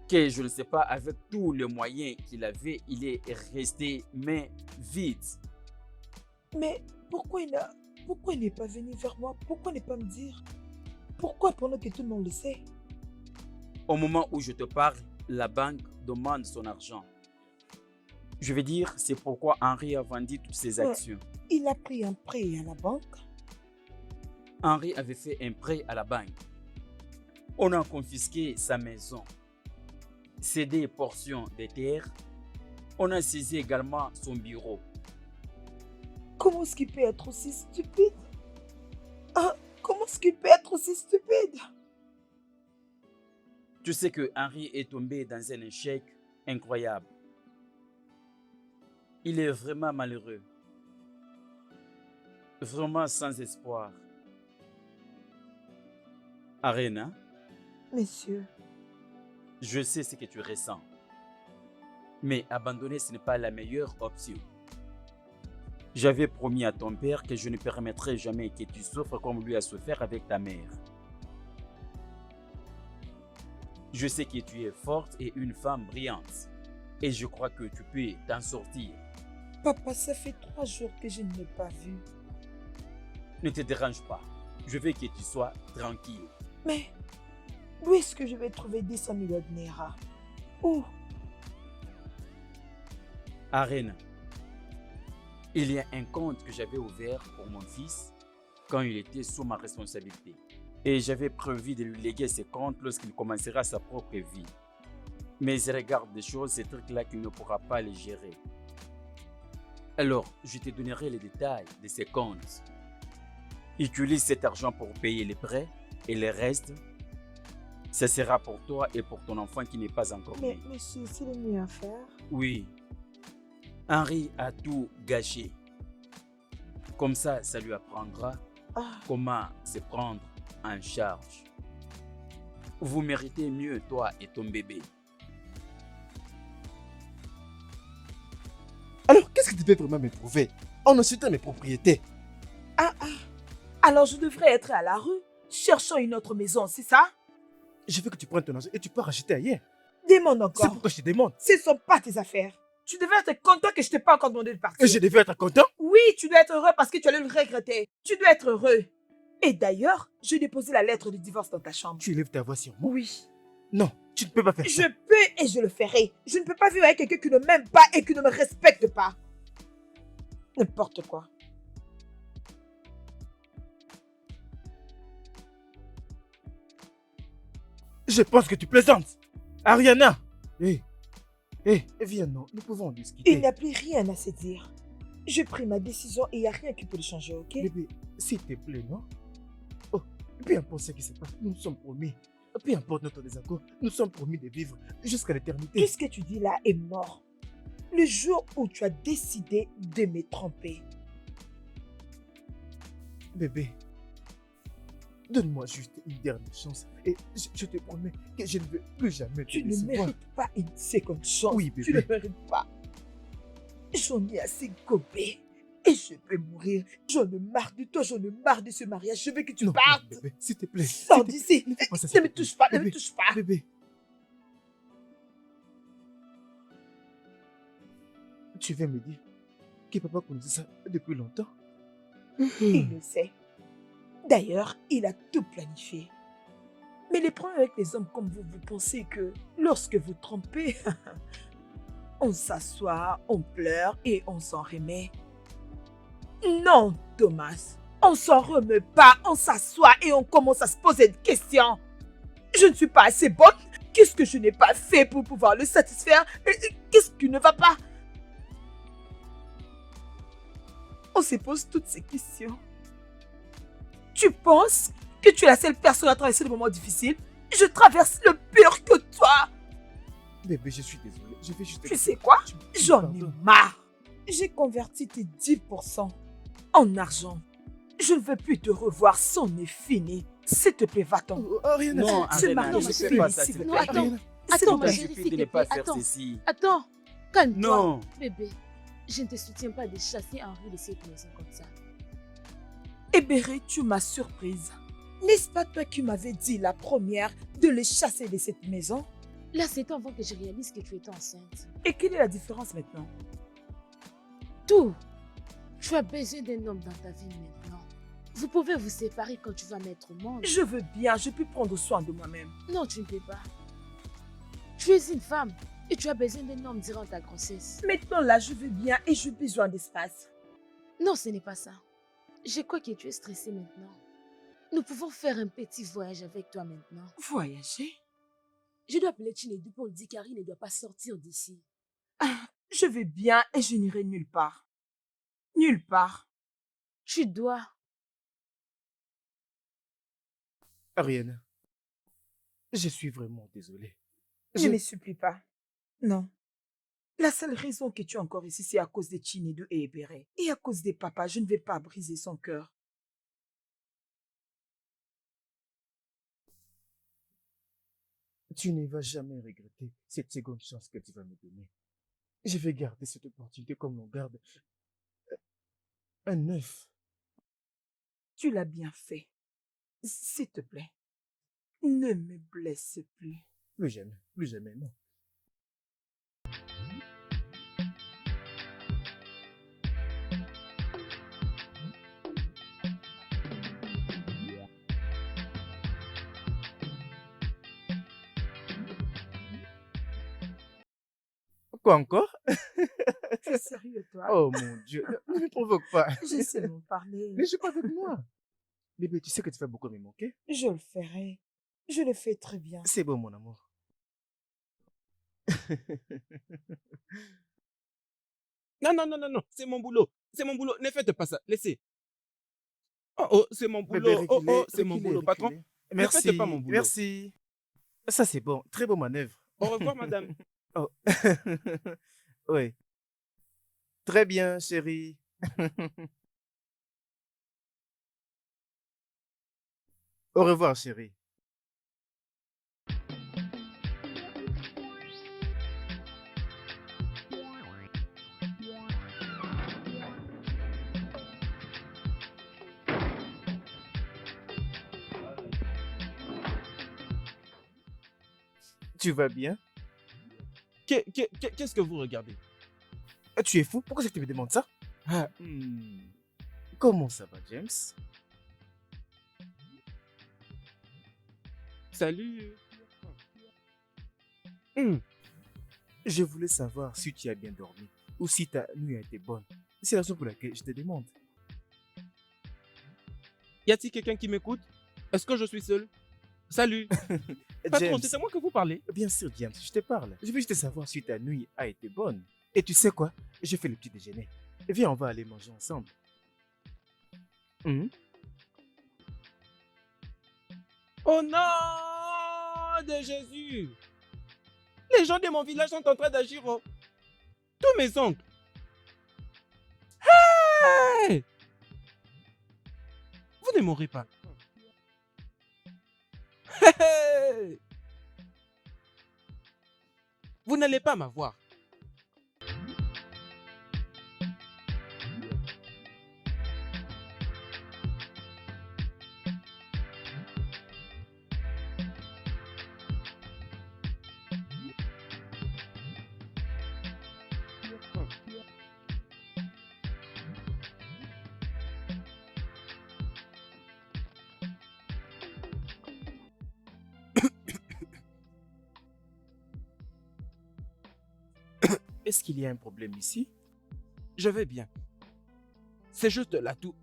que je ne sais pas, avec tous les moyens qu'il avait, il est resté main vide. Mais pourquoi il n'est pas venu vers moi? Pourquoi ne pas me dire? Pourquoi pendant que tout le monde le sait? Au moment où je te parle, la banque demande son argent. Je veux dire, c'est pourquoi Henri a vendu toutes ses actions. Il a pris un prêt à la banque. Henri avait fait un prêt à la banque. On a confisqué sa maison, cédé portions de terre. On a saisi également son bureau. Comment est-ce qu'il peut être aussi stupide? Ah, comment est-ce qu'il peut être aussi stupide? Tu sais que Henri est tombé dans un échec incroyable. Il est vraiment malheureux. Vraiment sans espoir. Arena, Monsieur, Je sais ce que tu ressens. Mais abandonner, ce n'est pas la meilleure option. J'avais promis à ton père que je ne permettrai jamais que tu souffres comme lui a souffert avec ta mère. Je sais que tu es forte et une femme brillante. Et je crois que tu peux t'en sortir. papa, ça fait 3 jours que je ne l'ai pas vu. Ne te dérange pas. Je veux que tu sois tranquille. Mais où est-ce que je vais trouver 200 000 naira? Où? Arène, il y a un compte que j'avais ouvert pour mon fils quand il était sous ma responsabilité. Et j'avais prévu de lui léguer ce compte lorsqu'il commencera sa propre vie. Mais il regarde des choses, ces trucs-là qu'il ne pourra pas les gérer. Alors, je te donnerai les détails de ces comptes. Utilise cet argent pour payer les prêts et le reste, ça sera pour toi et pour ton enfant qui n'est pas encore Mais né. monsieur, c'est le mieux à faire. Oui, Henri a tout gâché. Comme ça lui apprendra Ah, comment se prendre en charge. Vous méritez mieux, toi et ton bébé. Alors, qu'est-ce que tu veux vraiment me prouver en insultant mes propriétés? alors je devrais être à la rue, cherchant une autre maison, c'est ça? Je veux que tu prennes ton argent et tu peux racheter ailleurs. Demande C'est encore. pourquoi je te demande. Ce ne sont pas tes affaires. Tu devrais être content que je t'ai pas encore demandé de partir. Et je devais être content. Oui, tu dois être heureux parce que tu allais le regretter. Tu dois être heureux. Et d'ailleurs, j'ai déposé la lettre de divorce dans ta chambre. Tu élèves ta voix sur moi. Oui. Non, tu ne peux pas faire Je ça. peux et je le ferai. Je ne peux pas vivre avec quelqu'un qui ne m'aime pas et qui ne me respecte pas. N'importe quoi. Je pense que tu plaisantes. Ariana. Hé, viens, non, nous pouvons en discuter. Il n'y a plus rien à se dire. J'ai pris ma décision et il n'y a rien qui peut le changer, ok? Bébé, s'il te plaît, non? Oh, peu importe ce qui se passe, nous nous sommes promis. Peu importe notre désaccord, nous sommes promis de vivre jusqu'à l'éternité. Tout ce que tu dis là est mort. Le jour où tu as décidé de me tromper. Bébé, donne-moi juste une dernière chance et je te promets que je ne veux plus jamais te Tu ne décevoir. mérites pas une seconde chance. Oui, Tu ne bébé. mérites pas. J'en ai assez gobé. Et je vais mourir. J'en ai marre de toi, j'en ai marre de ce mariage. Je veux que tu Non, partes. non, bébé, s'il te plaît. Sors s'il te- d'ici. Ne fais pas ça, Ne s'il me te plaît. touche pas, ne me Bébé, touche pas. Bébé. Tu viens me dire que papa connaissait ça depuis longtemps? Il le sait. D'ailleurs, il a tout planifié. Mais les problèmes avec les hommes comme vous pensez que lorsque vous trompez, on s'assoit, on pleure et on s'en remet. Non, Thomas. On s'en remet pas, on s'assoit et on commence à se poser des questions. Je ne suis pas assez bonne. Qu'est-ce que je n'ai pas fait pour pouvoir le satisfaire? Qu'est-ce qui ne va pas? On se pose toutes ces questions. Tu penses que tu es la seule personne à traverser des moments difficiles? Je traverse le pire que toi. Bébé, je suis désolé. Je vais juste... Tu sais quoi? Tu me J'en ai pardonnes. marre. J'ai converti tes 10% en argent. Je ne veux plus te revoir, c'en est fini. S'il te plaît, va-t'en. Oh, Ariana, Non, Ce Ariana, mariage ne est fais fini, pas ça, s'il s'il vous te plaît. plaît. Attends, S'il attends, vous ma plaît. Je chérie, prie s'il de te ne pas plaît. faire Attends, ceci. attends. Calme-toi. Non. Bébé, je ne te soutiens pas de chasser Henri de cette maison comme ça. Ebéré, tu m'as surprise. N'est-ce pas toi qui m'avais dit la première de le chasser de cette maison? Là, c'est avant que je réalise que tu étais enceinte. Et quelle est la différence maintenant? Tout. Tu as besoin d'un homme dans ta vie maintenant. Vous pouvez vous séparer quand tu vas mettre au monde. Je veux bien, je peux prendre soin de moi-même. Non, tu ne peux pas. Tu es une femme et tu as besoin d'un homme durant ta grossesse. Maintenant là, je veux bien et j'ai besoin d'espace. Non, ce n'est pas ça. Je crois que tu es stressée maintenant. Nous pouvons faire un petit voyage avec toi maintenant. Voyager? Je dois appeler Chinedu pour lui dire qu'Harry ne doit pas sortir d'ici. Je vais bien et je n'irai nulle part. Nulle part. Tu dois. Ariana, je suis vraiment désolé. Ne me supplie pas. Non. La seule raison que tu es encore ici, c'est à cause de Chinedu et Ebere. Et à cause des papas, je ne vais pas briser son cœur. Tu ne vas jamais regretter cette seconde chance que tu vas me donner. Je vais garder cette opportunité comme on garde un œuf. Tu l'as bien fait. S'il te plaît, ne me blesse plus. Plus jamais, non. Quoi encore? T'es sérieux, toi? Oh mon Dieu, ne me provoque pas. Je sais m'en parler. Ne joue pas avec moi. Bébé, tu sais que tu vas beaucoup me manquer. Je le ferai. Je le fais très bien. C'est bon, mon amour. Non, non, non, non, non, c'est mon boulot. C'est mon boulot. Ne faites pas ça. Laissez. Oh, oh, c'est mon Bébé, boulot. Oh, reculez, oh, c'est mon reculez, boulot. Patron, reculez. ne Merci, faites pas mon boulot. merci. Ça, c'est bon. Très bonne manœuvre. Au revoir, madame. Oh. Oui. Très bien, chérie. Au revoir, chérie. Tu vas bien? Qu'est-ce que vous regardez? Tu es fou? Pourquoi c'est que tu me demandes ça? Ah, Comment ça va, James? Salut. Je voulais savoir si tu as bien dormi ou si ta nuit a été bonne. C'est la raison pour laquelle je te demande. Y a-t-il quelqu'un qui m'écoute? Est-ce que je suis seul? Salut. Patron, James, c'est à moi que vous parlez. bien sûr, James, je te parle. Je veux juste savoir si ta nuit a été bonne. Et tu sais quoi? J'ai fait le petit déjeuner. Viens, on va aller manger ensemble. Au nom de Jésus. Les gens de mon village sont en train d'agir. Oh. Tous mes oncles. Hey! Vous ne mourrez pas. Hey! Vous n'allez pas m'avoir. Est-ce qu'il y a un problème ici? Je vais bien. C'est juste de la toux.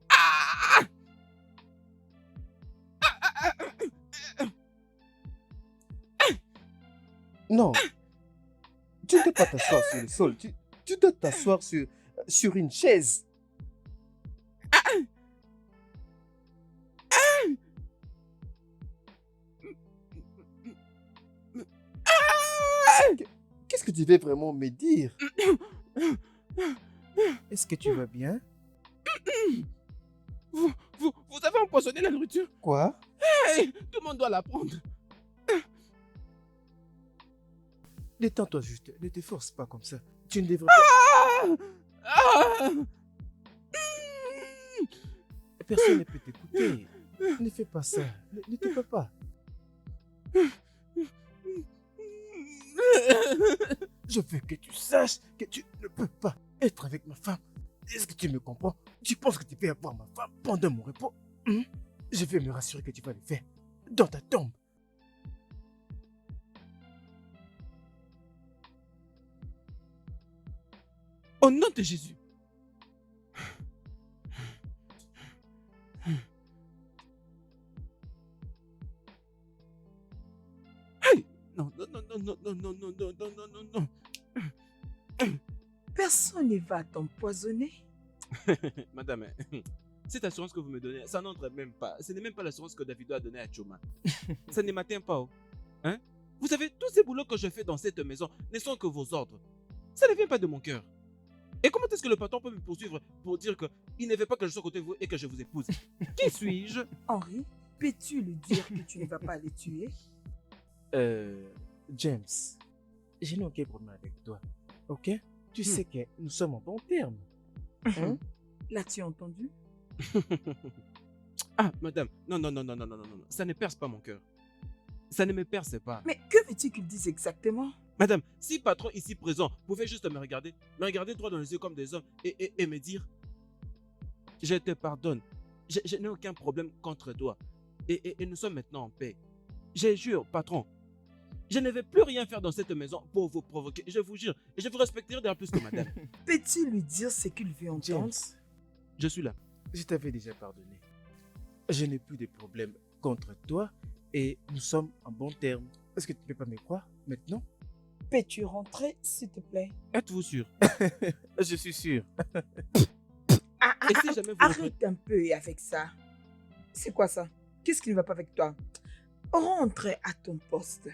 Ah! Non. Tu ne dois pas t'asseoir sur le sol. Tu dois t'asseoir sur une chaise. Qu'est-ce que tu veux vraiment me dire? Est-ce que tu vas bien? Vous avez empoisonné la nourriture. Quoi? Hey, tout le monde doit la prendre. Détends-toi juste. Ne te force pas comme ça. Tu ne devrais pas... Ah! Personne ne peut t'écouter. Ne fais pas ça. Ne te peux pas. Je veux que tu saches que tu ne peux pas être avec ma femme. Est-ce que tu me comprends? Tu penses que tu peux avoir ma femme pendant mon repos? Je vais me rassurer que tu vas le faire dans ta tombe. Au nom de Jésus. Hey! Non, non, non, non, non, non, non, non, non, non, non, non, non. Personne ne va t'empoisonner. Madame, cette assurance que vous me donnez, ça n'entre même pas. Ce n'est même pas l'assurance que Davido a donnée à Choma. Ça ne m'atteint pas. Oh. Hein? Vous savez, tous ces boulots que je fais dans cette maison ne sont que vos ordres. Ça ne vient pas de mon cœur. Et comment est-ce que le patron peut me poursuivre pour dire qu'il ne veut pas que je sois à côté de vous et que je vous épouse? Qui suis-je? Henri, Peux-tu lui dire que tu ne vas pas les tuer? James, je n'ai aucun problème avec toi. Ok? Tu sais que nous sommes en bon terme. Hein? L'as-tu entendu? Ah, madame, non, non, non, non, non, non, non, non, ça ne perce pas mon cœur. Ça ne me perce pas. Mais que veux-tu qu'il dise exactement? Madame, si patron ici présent pouvait juste me regarder droit dans les yeux comme des hommes et me dire, je te pardonne, je n'ai aucun problème contre toi et nous sommes maintenant en paix. Je jure, patron, je ne vais plus rien faire dans cette maison pour vous provoquer, je vous jure, et je vous respecterai d'ailleurs plus que madame. Peux-tu lui dire ce qu'il veut James, entendre? Je suis là. je t'avais déjà pardonné. Je n'ai plus de problème contre toi et nous sommes en bon terme. Est-ce que tu ne peux pas me croire maintenant? Peux-tu rentrer, s'il te plaît? Êtes-vous sûr? Je suis sûr. Et si jamais vous Arrête un peu avec ça. C'est quoi ça? Qu'est-ce qui ne va pas avec toi? Rentre à ton poste.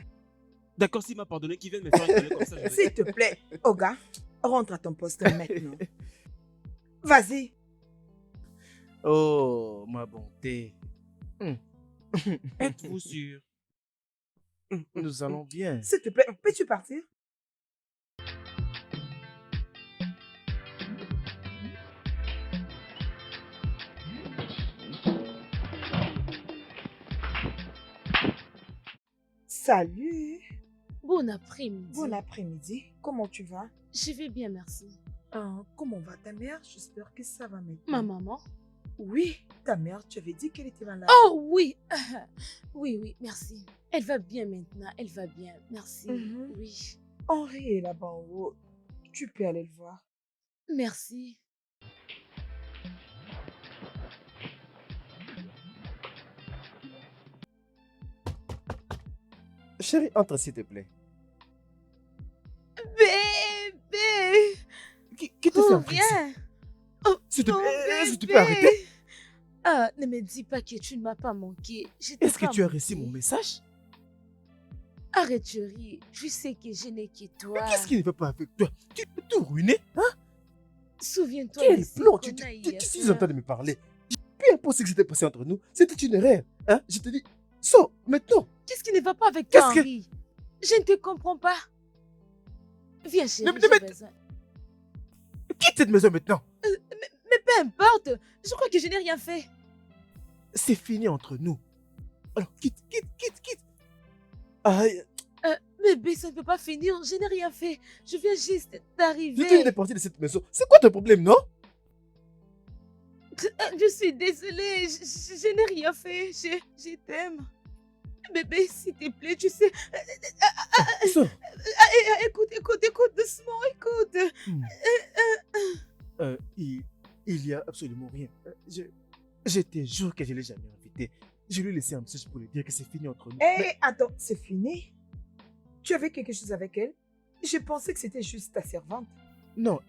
D'accord, s'il m'a pardonné, qu'il vienne me faire une comme ça, je vais... S'il te plaît, Oga, rentre à ton poste maintenant. Vas-y. Oh, ma bonté. Êtes-vous sûr? Nous allons bien. S'il te plaît, peux-tu partir? Salut. Bon après-midi. Bon après-midi. Comment tu vas? Je vais bien, merci. Comment va ta mère? J'espère que ça va maintenant. Ma maman? Oui, ta mère, tu avais dit qu'elle était malade. Oh oui. Oui, merci. Elle va bien maintenant, elle va bien, merci. Mhm. Oui, Henri est là-bas en haut. Tu peux aller le voir. merci. Chérie, entre s'il te plaît. Bébé, Qui te fait oh, entrer ici? viens. Oh, S'il te mon plaît, est-ce que tu peux bébé. arrêter? Ah, ne me dis pas que tu ne m'as pas manqué. Je t'ai Est-ce que pas tu as manqué. reçu mon message? Arrête de rire. Je sais que je n'ai que toi. Qu'est-ce qui ne va pas avec toi? Tu peux tout ruiner? Hein? Souviens-toi Quel de ce plan? qu'on Tu a hier suis en soir. train de me parler. Peu importe ce qui s'était passé entre nous, c'était une erreur. Hein? Je te dis, sors maintenant. Qu'est-ce qui ne va pas avec toi, Qu'est-ce que- Henri? Je ne te comprends pas. Viens, chérie, Mais- j'ai besoin. Quitte cette maison maintenant. Mais peu importe. Je crois que je n'ai rien fait. C'est fini entre nous. Alors quitte. Aïe, Bébé, ça ne peut pas finir. Je n'ai rien fait. Je viens juste je d'arriver. te dis partir de cette maison. C'est quoi ton problème, non? Je suis désolée. Je n'ai rien fait. Je t'aime. Bébé, s'il te plaît, tu sais. Sors. Écoute, doucement, écoute. Il y a absolument rien. Je te jure que je ne l'ai jamais invité. Je lui ai laissé un message pour lui dire que c'est fini entre nous. Hé, attends, c'est fini? Tu avais quelque chose avec elle? Je pensais que c'était juste ta servante. Non,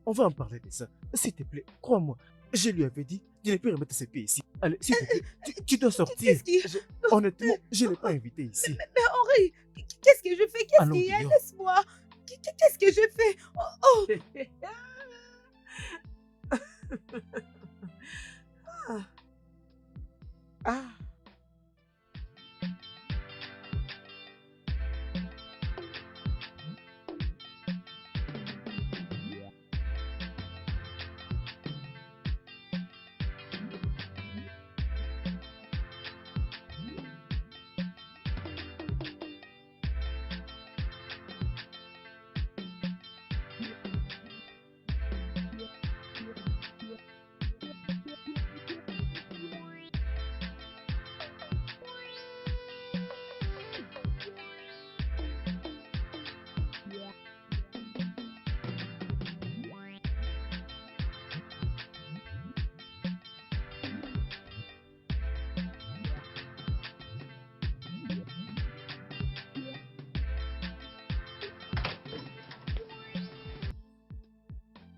on va en parler de ça. S'il te plaît, crois-moi. Je lui avais dit de ne plus remettre ses pieds ici. Allez, s'il te plaît, tu dois sortir. Qu'est-ce qui- Honnêtement, je ne l'ai pas invité ici. Mais Henri, qu'est-ce que je fais? Qu'est-ce Allons qu'il y a? dehors. Laisse-moi. Qu'est-ce que je fais? Oh, Ah.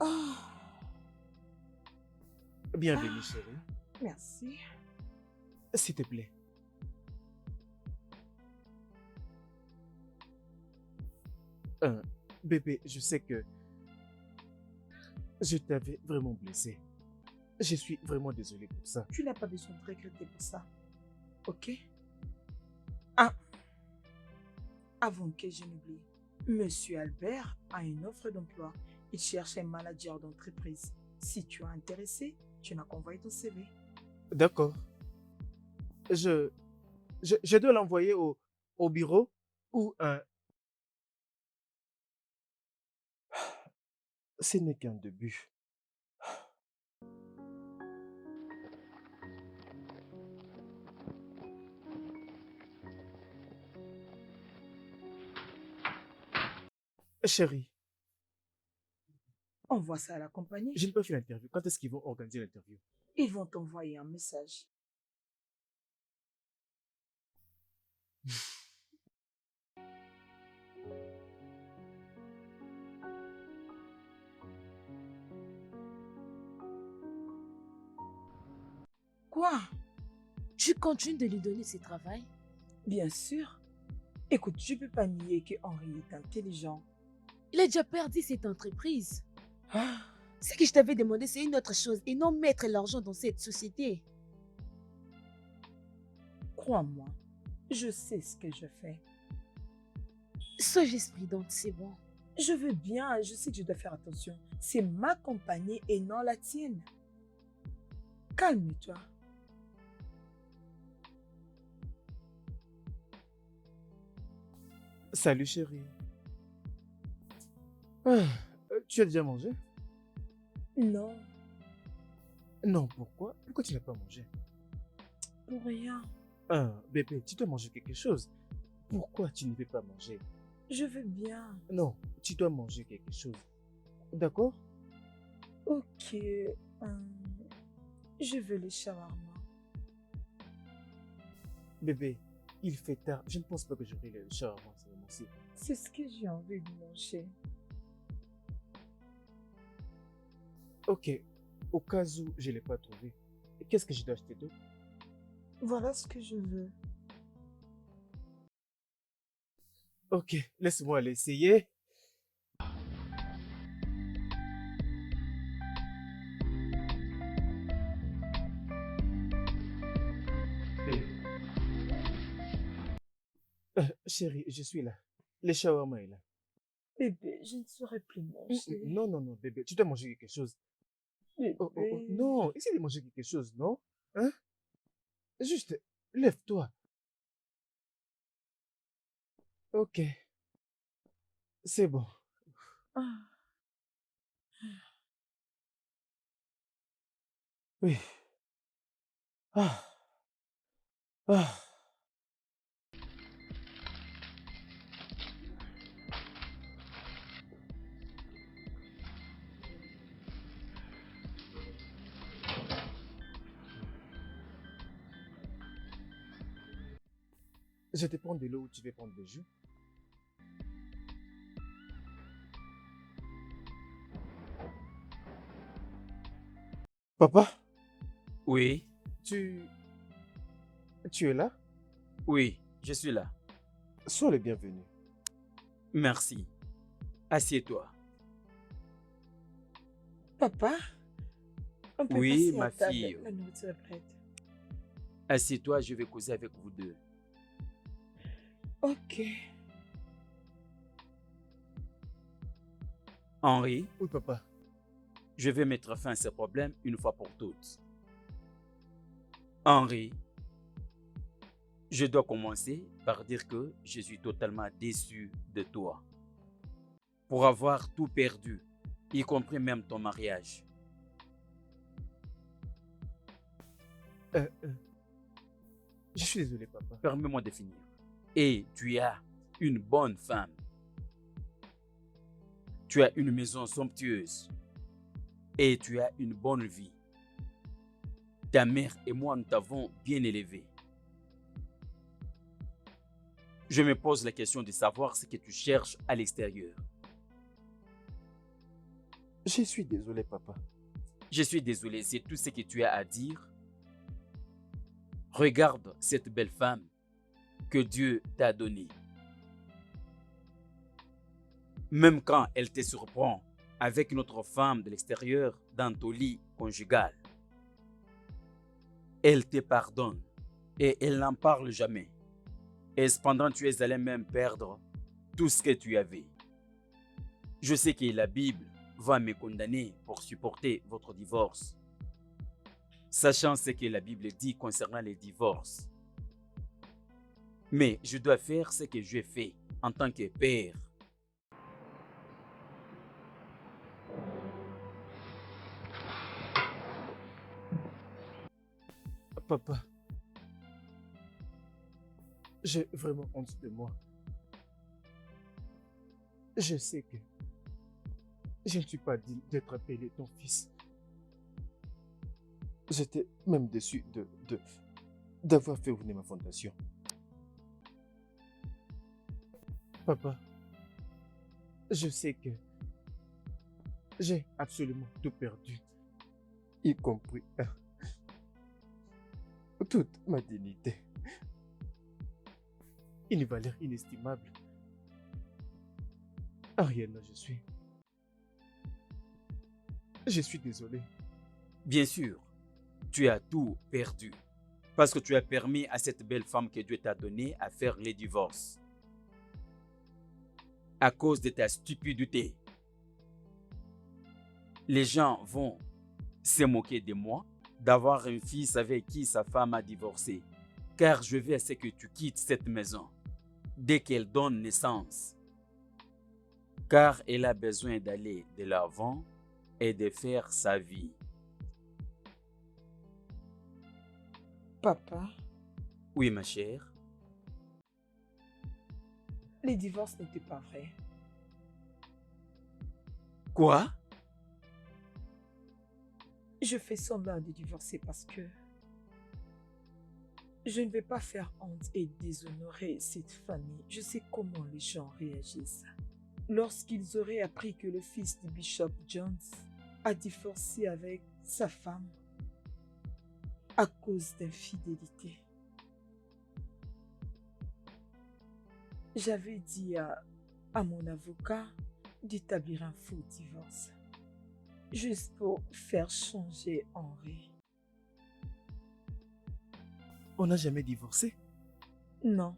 Oh, Bienvenue, chérie. merci. S'il te plaît. Bébé, je sais que je t'avais vraiment blessé. Je suis vraiment désolé pour ça. Tu n'as pas besoin de regretter pour ça. Ok? Ah, avant que je n'oublie, Monsieur Albert a une offre d'emploi. Il cherche un manager d'entreprise. Si tu es intéressé, tu n'as qu'à envoyer ton CV. D'accord. Je dois l'envoyer au bureau ou un... Ce n'est qu'un début. Chérie, Envoie ça à la compagnie. je n'ai pas fait l'interview. Quand est-ce qu'ils vont organiser l'interview? Ils vont t'envoyer un message. Quoi? Tu continues de lui donner ses travail? Bien sûr. Écoute, je ne peux pas nier que Henri est intelligent. Il a déjà perdu cette entreprise. Ah, Ce que je t'avais demandé, c'est une autre chose et non mettre l'argent dans cette société. crois-moi, je sais ce que je fais. Sois juste prudente, c'est bon. Je veux bien, je sais que je dois faire attention. C'est ma compagnie et non la tienne. Calme-toi. Salut chérie. Ah, tu as déjà mangé? Non, Non, pourquoi? Pourquoi tu n'as pas mangé? pour rien. Ah, bébé, tu dois manger quelque chose. Pourquoi tu ne veux pas manger? Je veux bien. Non, tu dois manger quelque chose. D'accord? Ok, je veux le shawarma. Bébé, il fait tard. Je ne pense pas que j'aurai le shawarma à ce moment-ci. C'est ce que j'ai envie de manger. Ok, au cas où je ne l'ai pas trouvé, qu'est-ce que je dois acheter d'autre? Voilà ce que je veux. Ok, laisse-moi l'essayer. Chérie, je suis là. Le shawarma est là. Bébé, je ne saurais plus manger. Non, non, non, bébé, tu dois manger quelque chose. Bébé. Oh, oh, oh, non, essaie de manger quelque chose, non? Hein? Juste, lève-toi. Ok, c'est bon. Ah, Oui. Ah, ah. Je te prends de l'eau ou tu veux prendre des jus? Papa, Oui, tu es là? oui, je suis là. Sois le bienvenu. Merci. Assieds-toi. papa, on peut Oui, passer ma à table. fille. La nourriture est prête. Assieds-toi, je vais causer avec vous deux. Ok. Henri, Oui, papa. je vais mettre fin à ce problème une fois pour toutes. Henri, je dois commencer par dire que je suis totalement déçu de toi. Pour avoir tout perdu, y compris même ton mariage. Je suis désolé, papa. Permets-moi de finir. Et tu as une bonne femme. Tu as une maison somptueuse. Et tu as une bonne vie. Ta mère et moi, nous t'avons bien élevé. Je me pose la question de savoir ce que tu cherches à l'extérieur. Je suis désolé, papa. Je suis désolé, c'est tout ce que tu as à dire. Regarde cette belle femme que Dieu t'a donnée. Même quand elle te surprend avec une autre femme de l'extérieur dans ton lit conjugal, Elle te pardonne et elle n'en parle jamais. Et cependant, tu es allé même perdre tout ce que tu avais. Je sais que la Bible va me condamner pour supporter votre divorce, sachant ce que la Bible dit concernant les divorces. Mais je dois faire ce que j'ai fait en tant que père. Papa, j'ai vraiment honte de moi. Je sais que je ne suis pas digne d'être appelé ton fils. J'étais même déçu d'avoir fait ouvrir ma fondation. Papa, je sais que j'ai absolument tout perdu, y compris toute ma dignité. Une valeur inestimable. Ariana, je suis désolé. Bien sûr, tu as tout perdu parce que tu as permis à cette belle femme que Dieu t'a donnée à faire les divorces. À cause de ta stupidité, les gens vont se moquer de moi d'avoir un fils avec qui sa femme a divorcé, car je veux à ce que tu quittes cette maison dès qu'elle donne naissance, car elle a besoin d'aller de l'avant et de faire sa vie. Papa, Oui, ma chère. les divorces n'étaient pas vrais. Quoi? Je fais semblant de divorcer parce que je ne vais pas faire honte et déshonorer cette famille. Je sais comment les gens réagissent. Lorsqu'ils auraient appris que le fils du Bishop Jones a divorcé avec sa femme à cause d'infidélité. J'avais dit à mon avocat d'établir un faux divorce, juste pour faire changer Henri. On n'a jamais divorcé. Non.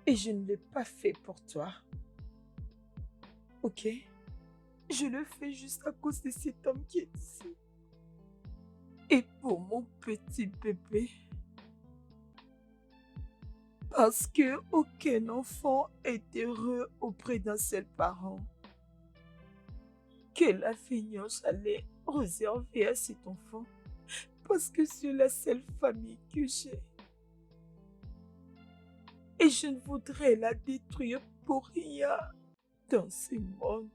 Et je ne l'ai pas fait pour toi. Ok? Je le fais juste à cause de cet homme qui est ici. Et pour mon petit bébé. Parce que aucun enfant est heureux auprès d'un seul parent. Que la vengeance allait réserver à cet enfant. Parce que c'est la seule famille que j'ai. Et je ne voudrais la détruire pour rien dans ce monde.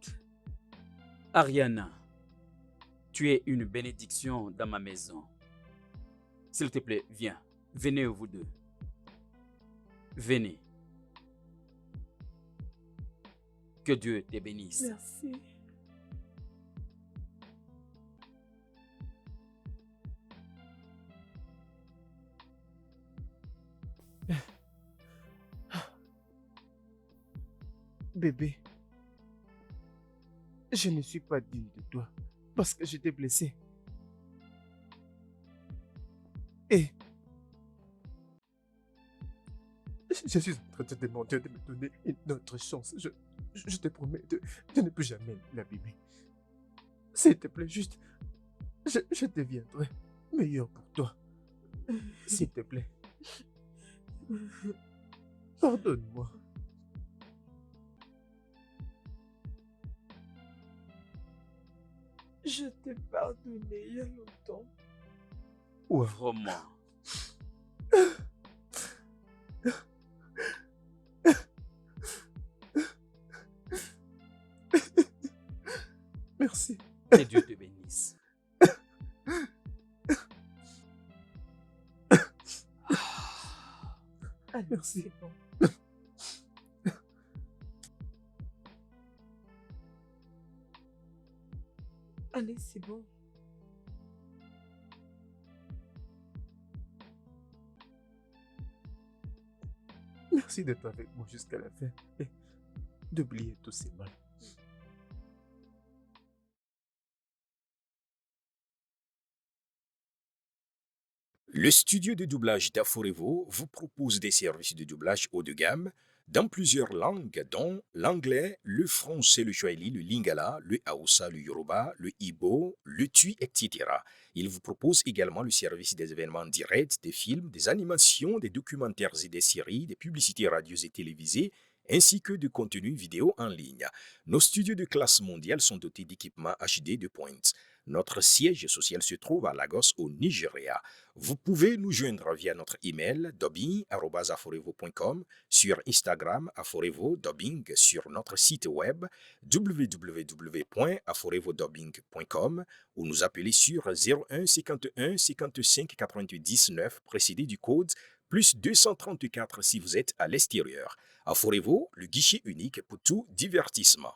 Ariana, tu es une bénédiction dans ma maison. S'il te plaît, viens. Venez vous deux. Venez. Que Dieu te bénisse. Merci. Bébé, je ne suis pas digne de toi parce que je t'ai blessé. Et je suis en train de te demander de me donner une autre chance. Je te promets de ne plus jamais l'abîmer. S'il te plaît, juste, je deviendrai meilleur pour toi. S'il te plaît. Pardonne-moi. Je t'ai pardonné il y a longtemps. Ouais. Vraiment. Merci. Que Dieu te bénisse. Allez, Merci. c'est bon. Allez, c'est bon. Merci d'être avec moi jusqu'à la fin et d'oublier tous ces mal. Le studio de doublage d'Aforevo vous propose des services de doublage haut de gamme dans plusieurs langues, dont l'anglais, le français, le swahili, le lingala, le hausa, le yoruba, le ibo, le tui, etc. Il vous propose également le service des événements directs, des films, des animations, des documentaires et des séries, des publicités radios et télévisées, ainsi que de contenus vidéo en ligne. Nos studios de classe mondiale sont dotés d'équipements HD de pointe. Notre siège social se trouve à Lagos, au Nigeria. Vous pouvez nous joindre via notre email dubbing@aforevo.com, sur Instagram Aforevo Dubbing, sur notre site web www.aforevodubbing.com ou nous appeler sur 01 51 55 90 9 précédé du code plus 234 si vous êtes à l'extérieur. Aforevo, le guichet unique pour tout divertissement.